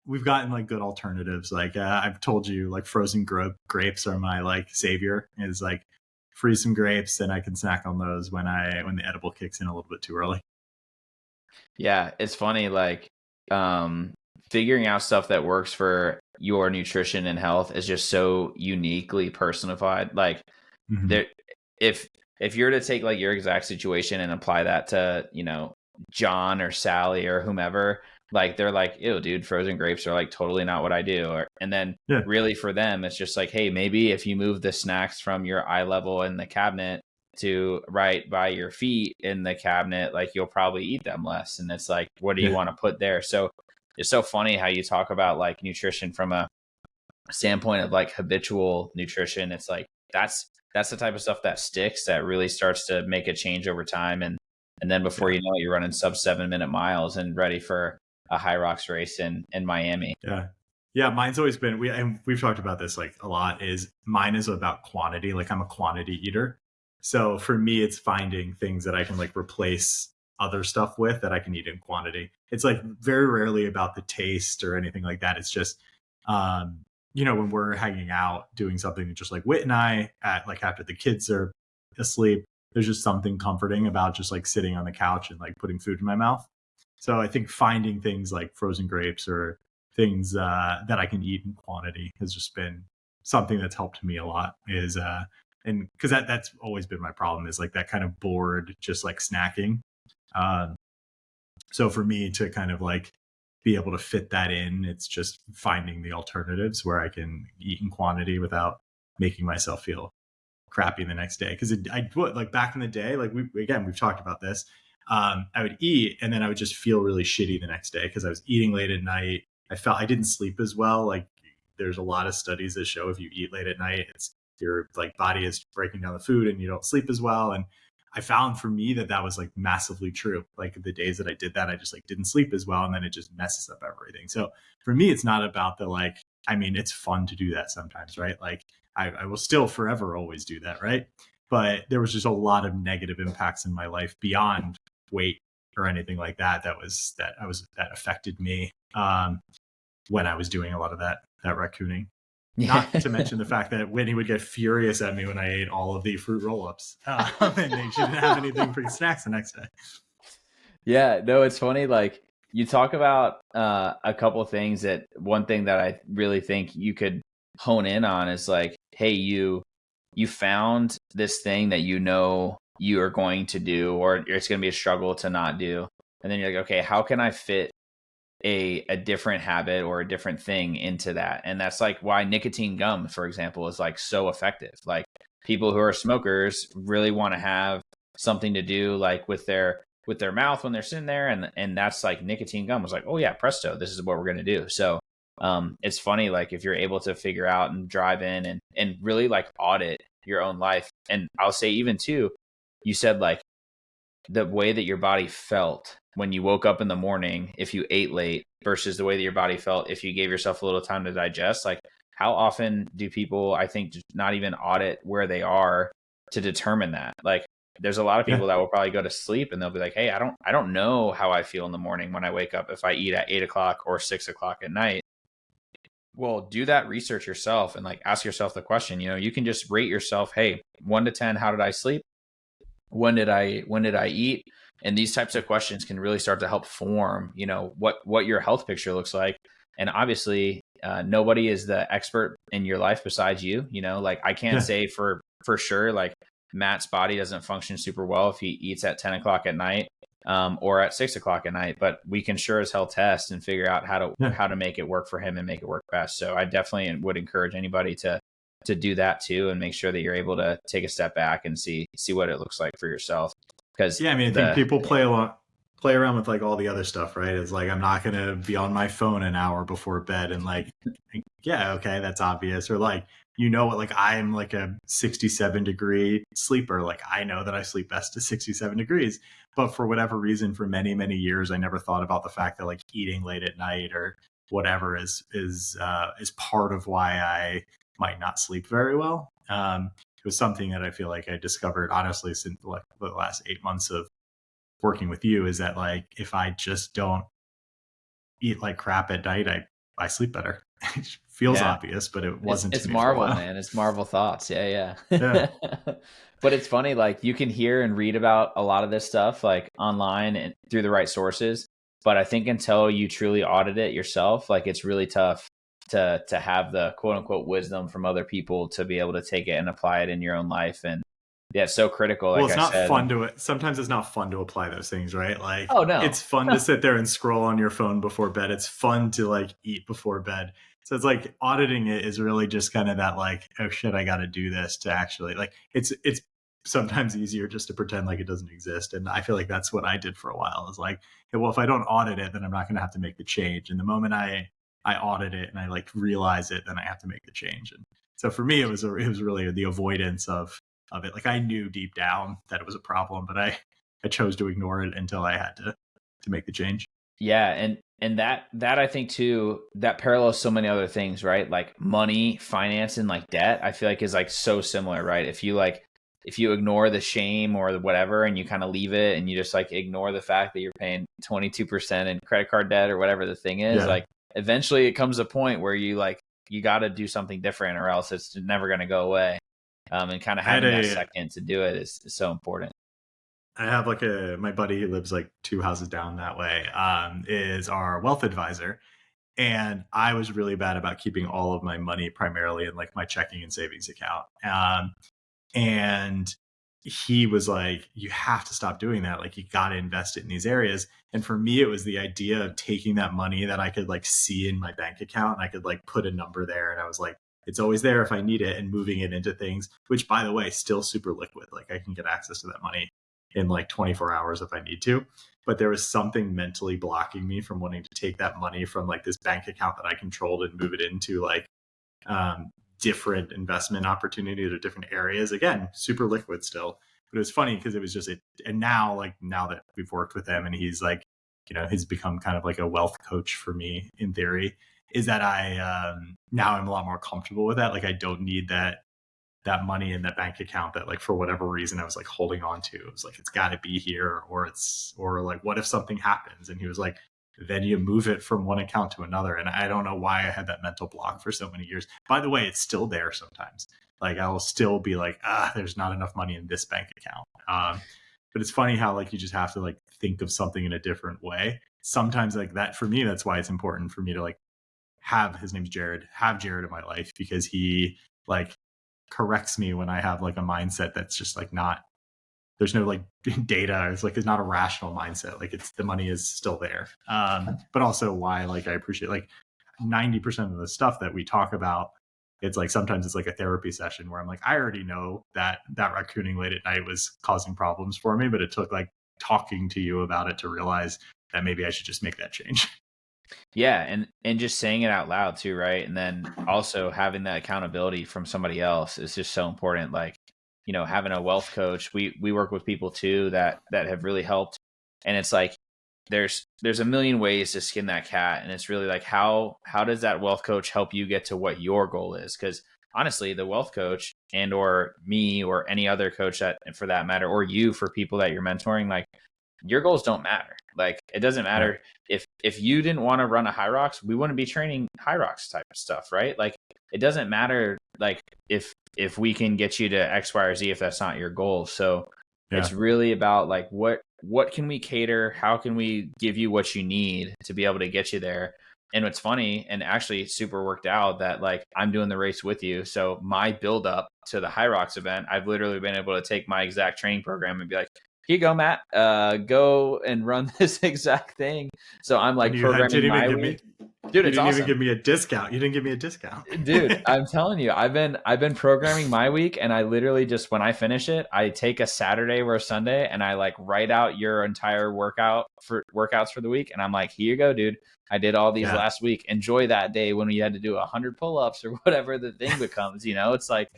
we've gotten like good alternatives. Like I've told you, like frozen grapes are my like savior. Is like freeze some grapes and I can snack on those when the edible kicks in a little bit too early. Yeah, it's funny, like figuring out stuff that works for your nutrition and health is just so uniquely personified. Like there, if you're to take like your exact situation and apply that to, John or Sally or whomever, like they're like, ew, dude, frozen grapes are like totally not what I do. And then Yeah. really for them, it's just like, hey, maybe if you move the snacks from your eye level in the cabinet to right by your feet in the cabinet, like you'll probably eat them less. And it's like, what do you Yeah. want to put there? So it's so funny how you talk about like nutrition from a standpoint of like habitual nutrition. It's like that's the type of stuff that sticks, that really starts to make a change over time. And then before Yeah. you know it, you're running sub 7 minute miles and ready for a HYROX race in Miami. Yeah. Yeah. Mine's always been, we've talked about this like a lot, is mine is about quantity. Like I'm a quantity eater. So for me, it's finding things that I can like replace other stuff with that I can eat in quantity. It's like very rarely about the taste or anything like that. It's just, um, when we're hanging out doing something just like Whit and I at like after the kids are asleep, there's just something comforting about just like sitting on the couch and like putting food in my mouth. So I think finding things like frozen grapes or things that I can eat in quantity has just been something that's helped me a lot. And because that's always been my problem, is like that kind of bored, just like snacking. Um, so for me to kind of like be able to fit that in, it's just finding the alternatives where I can eat in quantity without making myself feel crappy the next day. Because I would, like back in the day, like we've talked about this. I would eat and then I would just feel really shitty the next day because I was eating late at night. I didn't sleep as well. Like there's a lot of studies that show if you eat late at night, it's your like body is breaking down the food and you don't sleep as well. And I found for me that was like massively true. Like the days that I did that, I just like didn't sleep as well. And then it just messes up everything. So for me, it's not about the like, I mean, it's fun to do that sometimes, right? Like I will still forever always do that, right? But there was just a lot of negative impacts in my life beyond weight or anything like that that affected me when I was doing a lot of that raccooning. Not to mention the fact that Whitney would get furious at me when I ate all of the fruit roll-ups, and she didn't have anything for snacks the next day. Yeah, no, it's funny. Like you talk about a couple of things. That one thing that I really think you could hone in on is like, hey, you found this thing that you know you are going to do, or it's going to be a struggle to not do, and then you're like, okay, how can I fit a different habit or a different thing into that? And that's like why nicotine gum, for example, is like so effective. Like people who are smokers really want to have something to do like with their mouth when they're sitting there, and that's like nicotine gum was like, oh yeah, presto, this is what we're going to do. So it's funny, like if you're able to figure out and drive in and really like audit your own life. And I'll say even too, you said like the way that your body felt when you woke up in the morning if you ate late versus the way that your body felt if you gave yourself a little time to digest. Like how often do people, I think, just not even audit where they are to determine that? Like there's a lot of people that will probably go to sleep and they'll be like, hey, I don't know how I feel in the morning when I wake up if I eat at 8 o'clock or 6 o'clock at night. Well, do that research yourself and like ask yourself the question. You can just rate yourself, hey, 1 to 10, how did I sleep? When did I eat? And these types of questions can really start to help form, what your health picture looks like. And obviously, nobody is the expert in your life besides you. Like I can't say for sure, like Matt's body doesn't function super well if he eats at 10 o'clock at night or at 6 o'clock at night, but we can sure as hell test and figure out how to make it work for him and make it work best. So I definitely would encourage anybody to do that too, and make sure that you're able to take a step back and see what it looks like for yourself. Because I mean, I think people play around with like all the other stuff, right? It's like, I'm not going to be on my phone an hour before bed, and like, yeah, okay, that's obvious. Or like, like I'm like a 67-degree sleeper. Like I know that I sleep best at 67 degrees, but for whatever reason, for many, many years, I never thought about the fact that like eating late at night or whatever is part of why I might not sleep very well. It was something that I feel like I discovered honestly since like the last 8 months of working with you, is that like if I just don't eat like crap at night, I sleep better. It feels obvious, but it wasn't. It's Marvel, man. It's Marvel thoughts. Yeah. But it's funny, like you can hear and read about a lot of this stuff like online and through the right sources. But I think until you truly audit it yourself, like it's really tough to have the quote unquote wisdom from other people to be able to take it and apply it in your own life. And Yeah, it's so critical. Well, Like it's I not said. fun to sometimes it's not fun to apply those things, right? Like Oh no. it's fun to sit there and scroll on your phone before bed. It's fun to like eat before bed. So it's like auditing it is really just kind of that like, oh shit, I got to do this to actually like it's sometimes easier just to pretend like it doesn't exist. And I feel like that's what I did for a while. Is like, hey, well, if I don't audit it, then I'm not going to have to make the change. And the moment I audit it and I like realize it, then I have to make the change. And so for me, it was really the avoidance of it. Like I knew deep down that it was a problem, but I chose to ignore it until I had to make the change. Yeah, and that I think too, that parallels so many other things, right? Like money, finance, and like debt, I feel like is like so similar, right? If you ignore the shame or the whatever and you kind of leave it and you just like ignore the fact that you're paying 22% in credit card debt or whatever the thing is, Yeah. like eventually it comes a point where you got to do something different or else it's never going to go away. And kind of having that second to do it is so important. I have like my buddy who lives like 2 houses down that way, is our wealth advisor. And I was really bad about keeping all of my money primarily in like my checking and savings account. And he was like, you have to stop doing that. Like, you got to invest it in these areas. And for me, it was the idea of taking that money that I could like see in my bank account and I could like put a number there. And I was like, it's always there if I need it, and moving it into things, which by the way, still super liquid. Like I can get access to that money in like 24 hours if I need to. But there was something mentally blocking me from wanting to take that money from like this bank account that I controlled and move it into like um, different investment opportunities or different areas. Again, super liquid still. But it was funny because it was just it. And now, like now that we've worked with him and he's like, he's become kind of like a wealth coach for me in theory, is that I now I'm a lot more comfortable with that. Like I don't need that money in that bank account that like for whatever reason I was like holding on to. It was like, it's got to be here, or like, what if something happens? And he was like, then you move it from one account to another. And I don't know why I had that mental block for so many years. By the way, it's still there sometimes. Like I'll still be like, there's not enough money in this bank account. But it's funny how like you just have to like think of something in a different way. Sometimes like that for me, that's why it's important for me to like have, his name's Jared, have Jared in my life, because he like corrects me when I have like a mindset that's just like not, there's no like data. It's like, it's not a rational mindset. Like it's, the money is still there. But also why, like, I appreciate like 90% of the stuff that we talk about. It's like, sometimes it's like a therapy session where I'm like, I already know that raccooning late at night was causing problems for me, but it took like talking to you about it to realize that maybe I should just make that change. Yeah, and just saying it out loud too, right? And then also having that accountability from somebody else is just so important. Like, having a wealth coach, we work with people too that have really helped. And it's like there's a million ways to skin that cat, and it's really like how does that wealth coach help you get to what your goal is? Because honestly, the wealth coach and or me or any other coach that for that matter, or you for people that you're mentoring, like your goals don't matter. Like it doesn't matter if you didn't want to run a HYROX, we wouldn't be training HYROX type of stuff, right? Like it doesn't matter like if we can get you to X, Y, or Z if that's not your goal. So it's really about like what can we cater? How can we give you what you need to be able to get you there? And what's funny and actually super worked out that like I'm doing the race with you. So my build up to the HYROX event, I've literally been able to take my exact training program and be like, here you go, Matt. Go and run this exact thing. So I'm like programming my week. Dude, you it's didn't awesome. even give me a discount. You didn't give me a discount. Dude, I'm telling you, I've been programming my week, and I literally just, when I finish it, I take a Saturday or a Sunday and I like write out your entire workouts for the week. And I'm like, here you go, dude. I did all these last week. Enjoy that day when you had to do 100 pull-ups or whatever the thing becomes, it's like,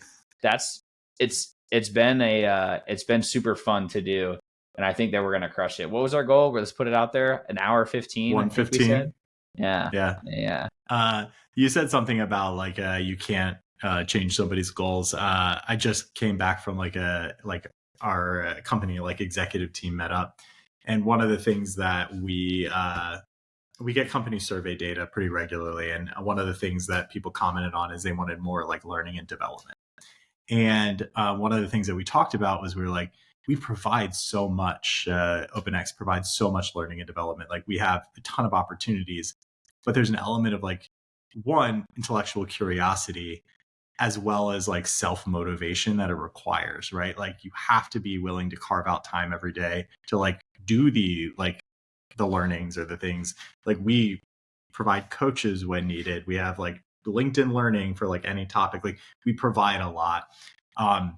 it's been super fun to do. And I think that we're going to crush it. What was our goal? Let's put it out there. An hour 15. 1:15. Yeah. You said something about like you can't change somebody's goals. I just came back from like our company like executive team met up, and one of the things that we get company survey data pretty regularly, and one of the things that people commented on is they wanted more like learning and development. And one of the things that we talked about was we were like, we provide so much, OpenX provides so much learning and development. Like we have a ton of opportunities, but there's an element of like, one, intellectual curiosity, as well as like self-motivation that it requires, right? Like you have to be willing to carve out time every day to like do the learnings or the things. Like we provide coaches when needed. We have like LinkedIn learning for like any topic. Like we provide a lot. Um,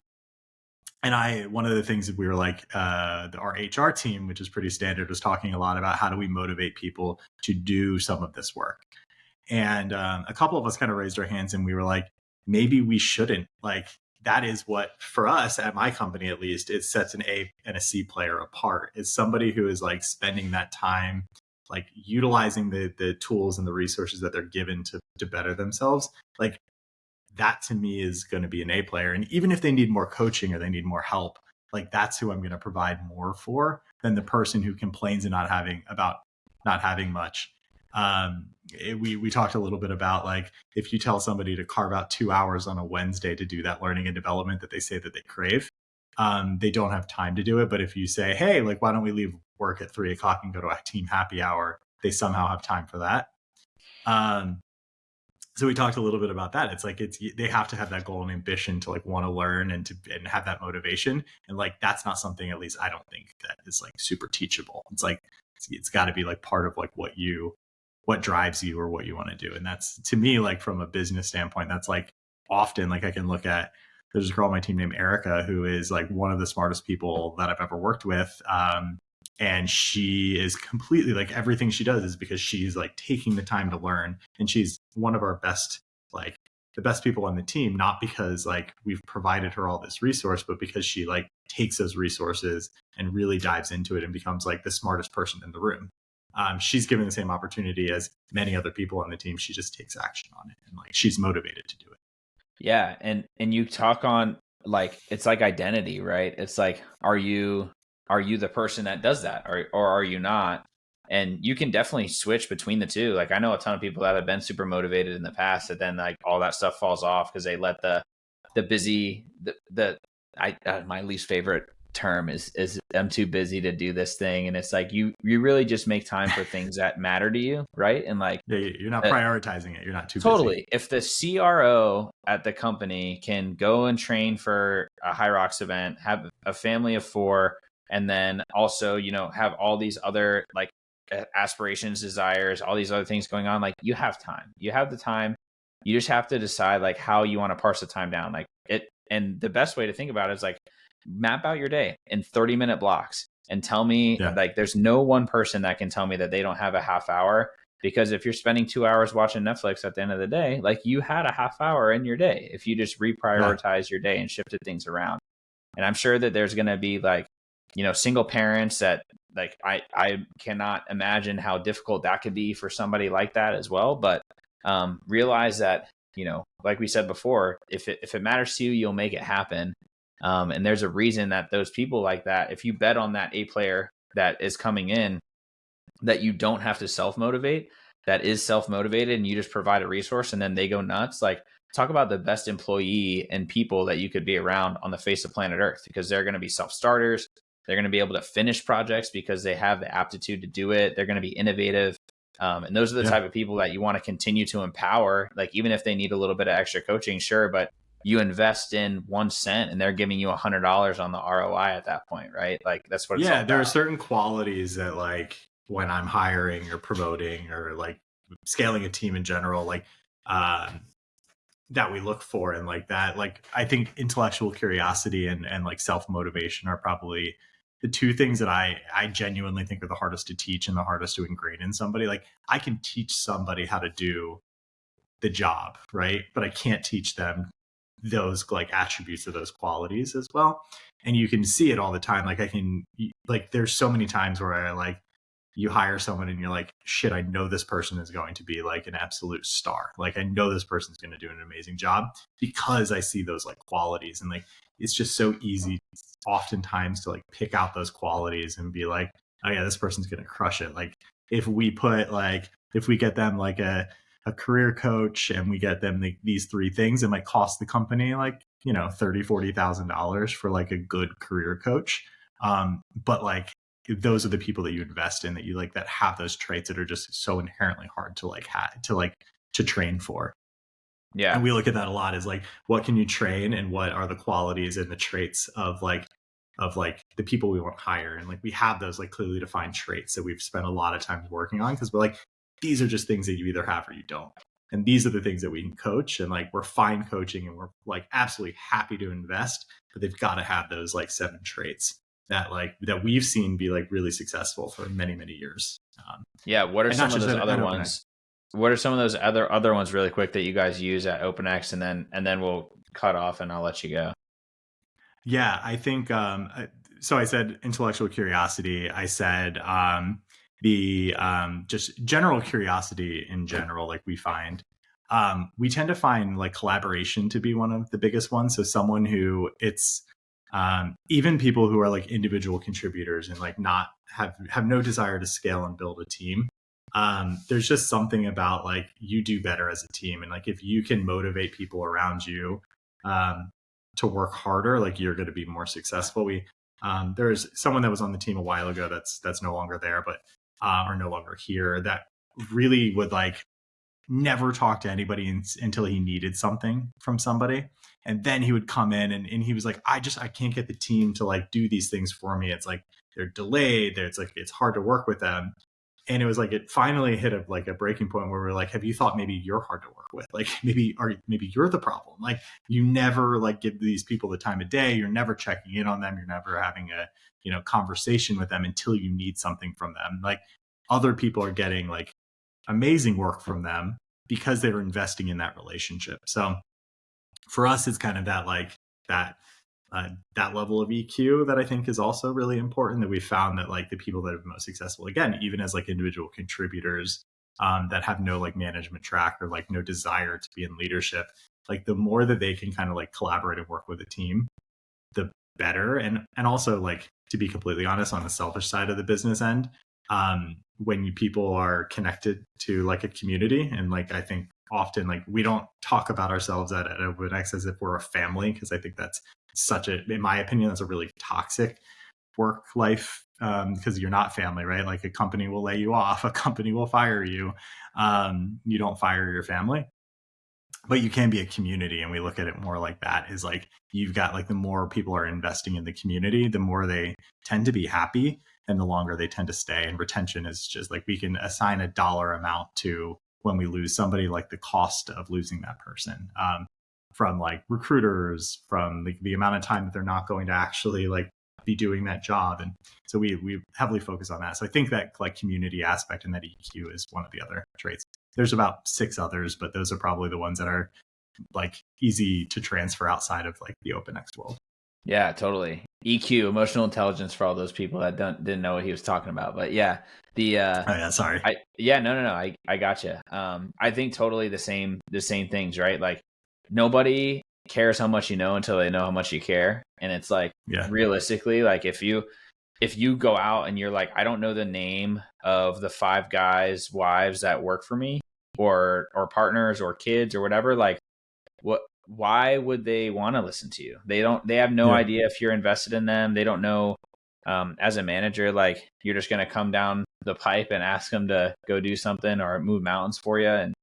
and one of the things that we were like, our HR team, which is pretty standard, was talking a lot about how do we motivate people to do some of this work. And a couple of us kind of raised our hands and we were like, maybe we shouldn't. Like, that is what, for us at my company at least, it sets an A and a C player apart, is somebody who is like spending that time, like utilizing the tools and the resources that they're given to better themselves. Like, that to me is going to be an A player. And even if they need more coaching or they need more help, like that's who I'm going to provide more for than the person who complains and not having much. We talked a little bit about like, if you tell somebody to carve out 2 hours on a Wednesday to do that learning and development that they say that they crave, they don't have time to do it. But if you say, hey, like, why don't we leave work at 3 o'clock and go to a team happy hour? They somehow have time for that. So we talked a little bit about that. It's like, they have to have that goal and ambition to like want to learn and have that motivation. And like, that's not something, at least I don't think, that is like super teachable. It's like, it's got to be like part of like what drives you or what you want to do. And that's, to me, like from a business standpoint, that's like often like I can look at, there's a girl on my team named Erica, who is like one of the smartest people that I've ever worked with. And she is completely like, everything she does is because she's like taking the time to learn. And she's one of our best, like the best people on the team, not because like we've provided her all this resource, but because she like takes those resources and really dives into it and becomes like the smartest person in the room. She's given the same opportunity as many other people on the team. She just takes action on it, and like she's motivated to do it. Yeah. And you talk on like, it's like identity, right? It's like, are you the person that does that, or are you not? And you can definitely switch between the two. Like I know a ton of people that have been super motivated in the past, that then like all that stuff falls off because they let my least favorite term is I'm too busy to do this thing. And it's like, you really just make time for things that matter to you. Right. And like, you're not prioritizing it. You're not too totally busy. If the CRO at the company can go and train for a HYROX event, have a family of 4, and then also, have all these other like aspirations, desires, all these other things going on, like you have time. You have the time. You just have to decide like how you want to parse the time down. Like it, and the best way to think about it is like, map out your day in 30-minute blocks and tell me, like, there's no one person that can tell me that they don't have a half hour. Because if you're spending 2 hours watching Netflix at the end of the day, like you had a half hour in your day if you just reprioritize your day and shifted things around. And I'm sure that there's going to be like, single parents that like, I cannot imagine how difficult that could be for somebody like that as well. But realize that, like we said before, if it matters to you, you'll make it happen. And there's a reason that those people like that, if you bet on that A player that is coming in, that you don't have to self-motivate, that is self-motivated, and you just provide a resource and then they go nuts. Like, talk about the best employee and people that you could be around on the face of planet Earth, because they're going to be self-starters. They're going to be able to finish projects because they have the aptitude to do it. They're going to be innovative. And those are the type of people that you want to continue to empower. Like, even if they need a little bit of extra coaching, sure, but you invest in 1 cent and they're giving you $100 on the ROI at that point, right? Like, that's what it's all about. There are certain qualities that like when I'm hiring or promoting or like scaling a team in general, like that we look for. And like that, like I think intellectual curiosity and like self-motivation are probably the 2 things that I genuinely think are the hardest to teach and the hardest to ingrain in somebody. Like I can teach somebody how to do the job, right? But I can't teach them those like attributes of those qualities as well. And you can see it all the time. Like there's so many times where I like, you hire someone and you're like, shit, I know this person is going to be like an absolute star. Like I know this person's going to do an amazing job because I see those like qualities. And like, it's just so easy oftentimes to like pick out those qualities and be like, oh yeah, this person's going to crush it. Like if we get them like a career coach and we get them these 3 things, it might cost the company like, $30,000-$40,000 for like a good career coach. But like, those are the people that you invest in, that you like, that have those traits that are just so inherently hard to like to train for. Yeah. And we look at that a lot as like, what can you train and what are the qualities and the traits of like the people we want to hire. And like, we have those like clearly defined traits that we've spent a lot of time working on, because we're like, these are just things that you either have or you don't. And these are the things that we can coach, and like, we're fine coaching, and we're like absolutely happy to invest, but they've got to have those like 7 traits that we've seen be like really successful for many, many years. Yeah. What are And some not of just those at other OpenX. ones? What are some of those other ones really quick that you guys use at OpenX, and then we'll cut off and I'll let you go. Yeah, I think so. I said intellectual curiosity. I said the just general curiosity in general. Like, we tend to find like collaboration to be one of the biggest ones. So someone who it's even people who are like individual contributors and like not have no desire to scale and build a team. There's just something about like, you do better as a team, and like, if you can motivate people around you um, to work harder, like, you're going to be more successful. There's someone that was on the team a while ago that's no longer there, but or no longer here, that really would like never talk to anybody until he needed something from somebody. And then he would come in and he was like, I can't get the team to like do these things for me. It's like, they're delayed. It's hard to work with them. And it was like, it finally hit a breaking point where we're like, have you thought maybe you're hard to work with? Like, maybe you're the problem. Like, you never like give these people the time of day. You're never checking in on them. You're never having a, conversation with them until you need something from them. Like, other people are getting like amazing work from them because they were investing in that relationship. So for us, it's kind of that like that level of EQ that I think is also really important, that we found that like the people that have been most successful, again, even as like individual contributors that have no like management track or like no desire to be in leadership, like the more that they can kind of like collaborate and work with a team, the better. And also, like, to be completely honest, on the selfish side of the business end, when people are connected to like a community, and like, I think often like, we don't talk about ourselves at OpenX as if we're a family, because I think that's in my opinion, that's a really toxic work life, because you're not family, right? Like, a company will lay you off, a company will fire you. You don't fire your family, but you can be a community. And we look at it more like that, is like, you've got like, the more people are investing in the community, the more they tend to be happy and the longer they tend to stay. And retention is just like, we can assign a dollar amount to when we lose somebody, like the cost of losing that person, from like recruiters, from the amount of time that they're not going to actually like be doing that job. And so we heavily focus on that. So I think that like community aspect and that EQ is one of the other traits. There's about 6 others, but those are probably the ones that are like easy to transfer outside of like the OpenX world. Yeah, totally. EQ, emotional intelligence, for all those people that didn't know what he was talking about. But yeah, oh yeah, sorry. No, I gotcha. I think totally the same things, right? Like, nobody cares how much you know until they know how much you care. And it's like, realistically, like, if you go out and you're like, I don't know the name of the 5 guys' wives that work for me, or partners or kids or whatever, like, why would they want to listen to you? They have no idea if you're invested in them. They don't know. As a manager, like, you're just going to come down the pipe and ask them to go do something or move mountains for you. And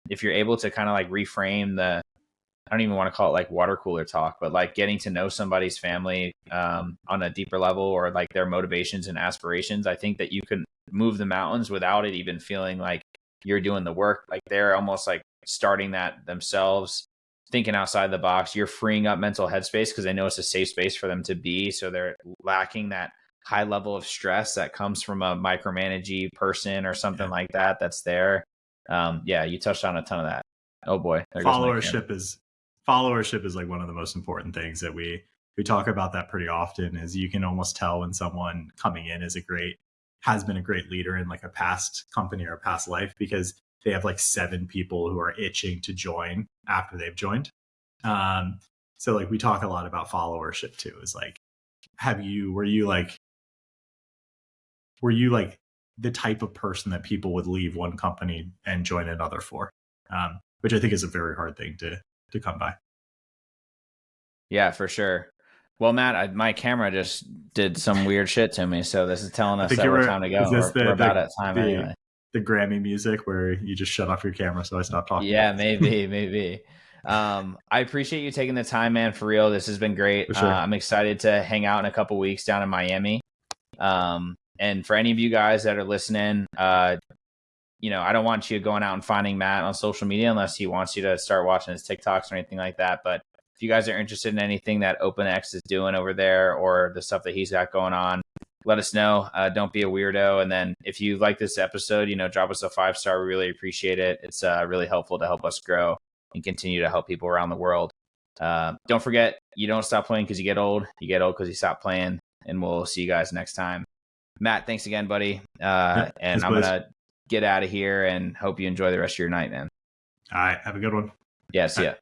if you're able to kind of like reframe I don't even want to call it like water cooler talk, but like getting to know somebody's family on a deeper level, or like their motivations and aspirations, I think that you can move the mountains without it even feeling like you're doing the work. Like, they're almost like starting that themselves, thinking outside the box. You're freeing up mental headspace because they know it's a safe space for them to be. So they're lacking that high level of stress that comes from a micromanagey person or something like that that's there. Yeah, you touched on a ton of that. Oh boy. Followership is like one of the most important things that we talk about that pretty often. Is you can almost tell when someone coming in has been a great leader in like a past company or a past life, because they have like 7 people who are itching to join after they've joined. So like, we talk a lot about followership too. Is like, were you the type of person that people would leave one company and join another for? Which I think is a very hard thing to come by. Yeah, for sure. Well, Matt, my camera just did some weird shit to me, so this is telling us that we're time to go. We're about at time anyway. The Grammy music where you just shut off your camera, so I stopped talking. Yeah, maybe. I appreciate you taking the time, man, for real. This has been great. For sure. I'm excited to hang out in a couple weeks down in Miami. And for any of you guys that are listening, I don't want you going out and finding Matt on social media unless he wants you to start watching his TikToks or anything like that. But if you guys are interested in anything that OpenX is doing over there or the stuff that he's got going on, let us know. Don't be a weirdo. And then if you like this episode, drop us a 5-star. We really appreciate it. It's really helpful to help us grow and continue to help people around the world. Don't forget, you don't stop playing because you get old. You get old because you stop playing. And we'll see you guys next time. Matt, thanks again, buddy. And I'm going to get out of here and hope you enjoy the rest of your night, man. All right. Have a good one. Yeah, see ya.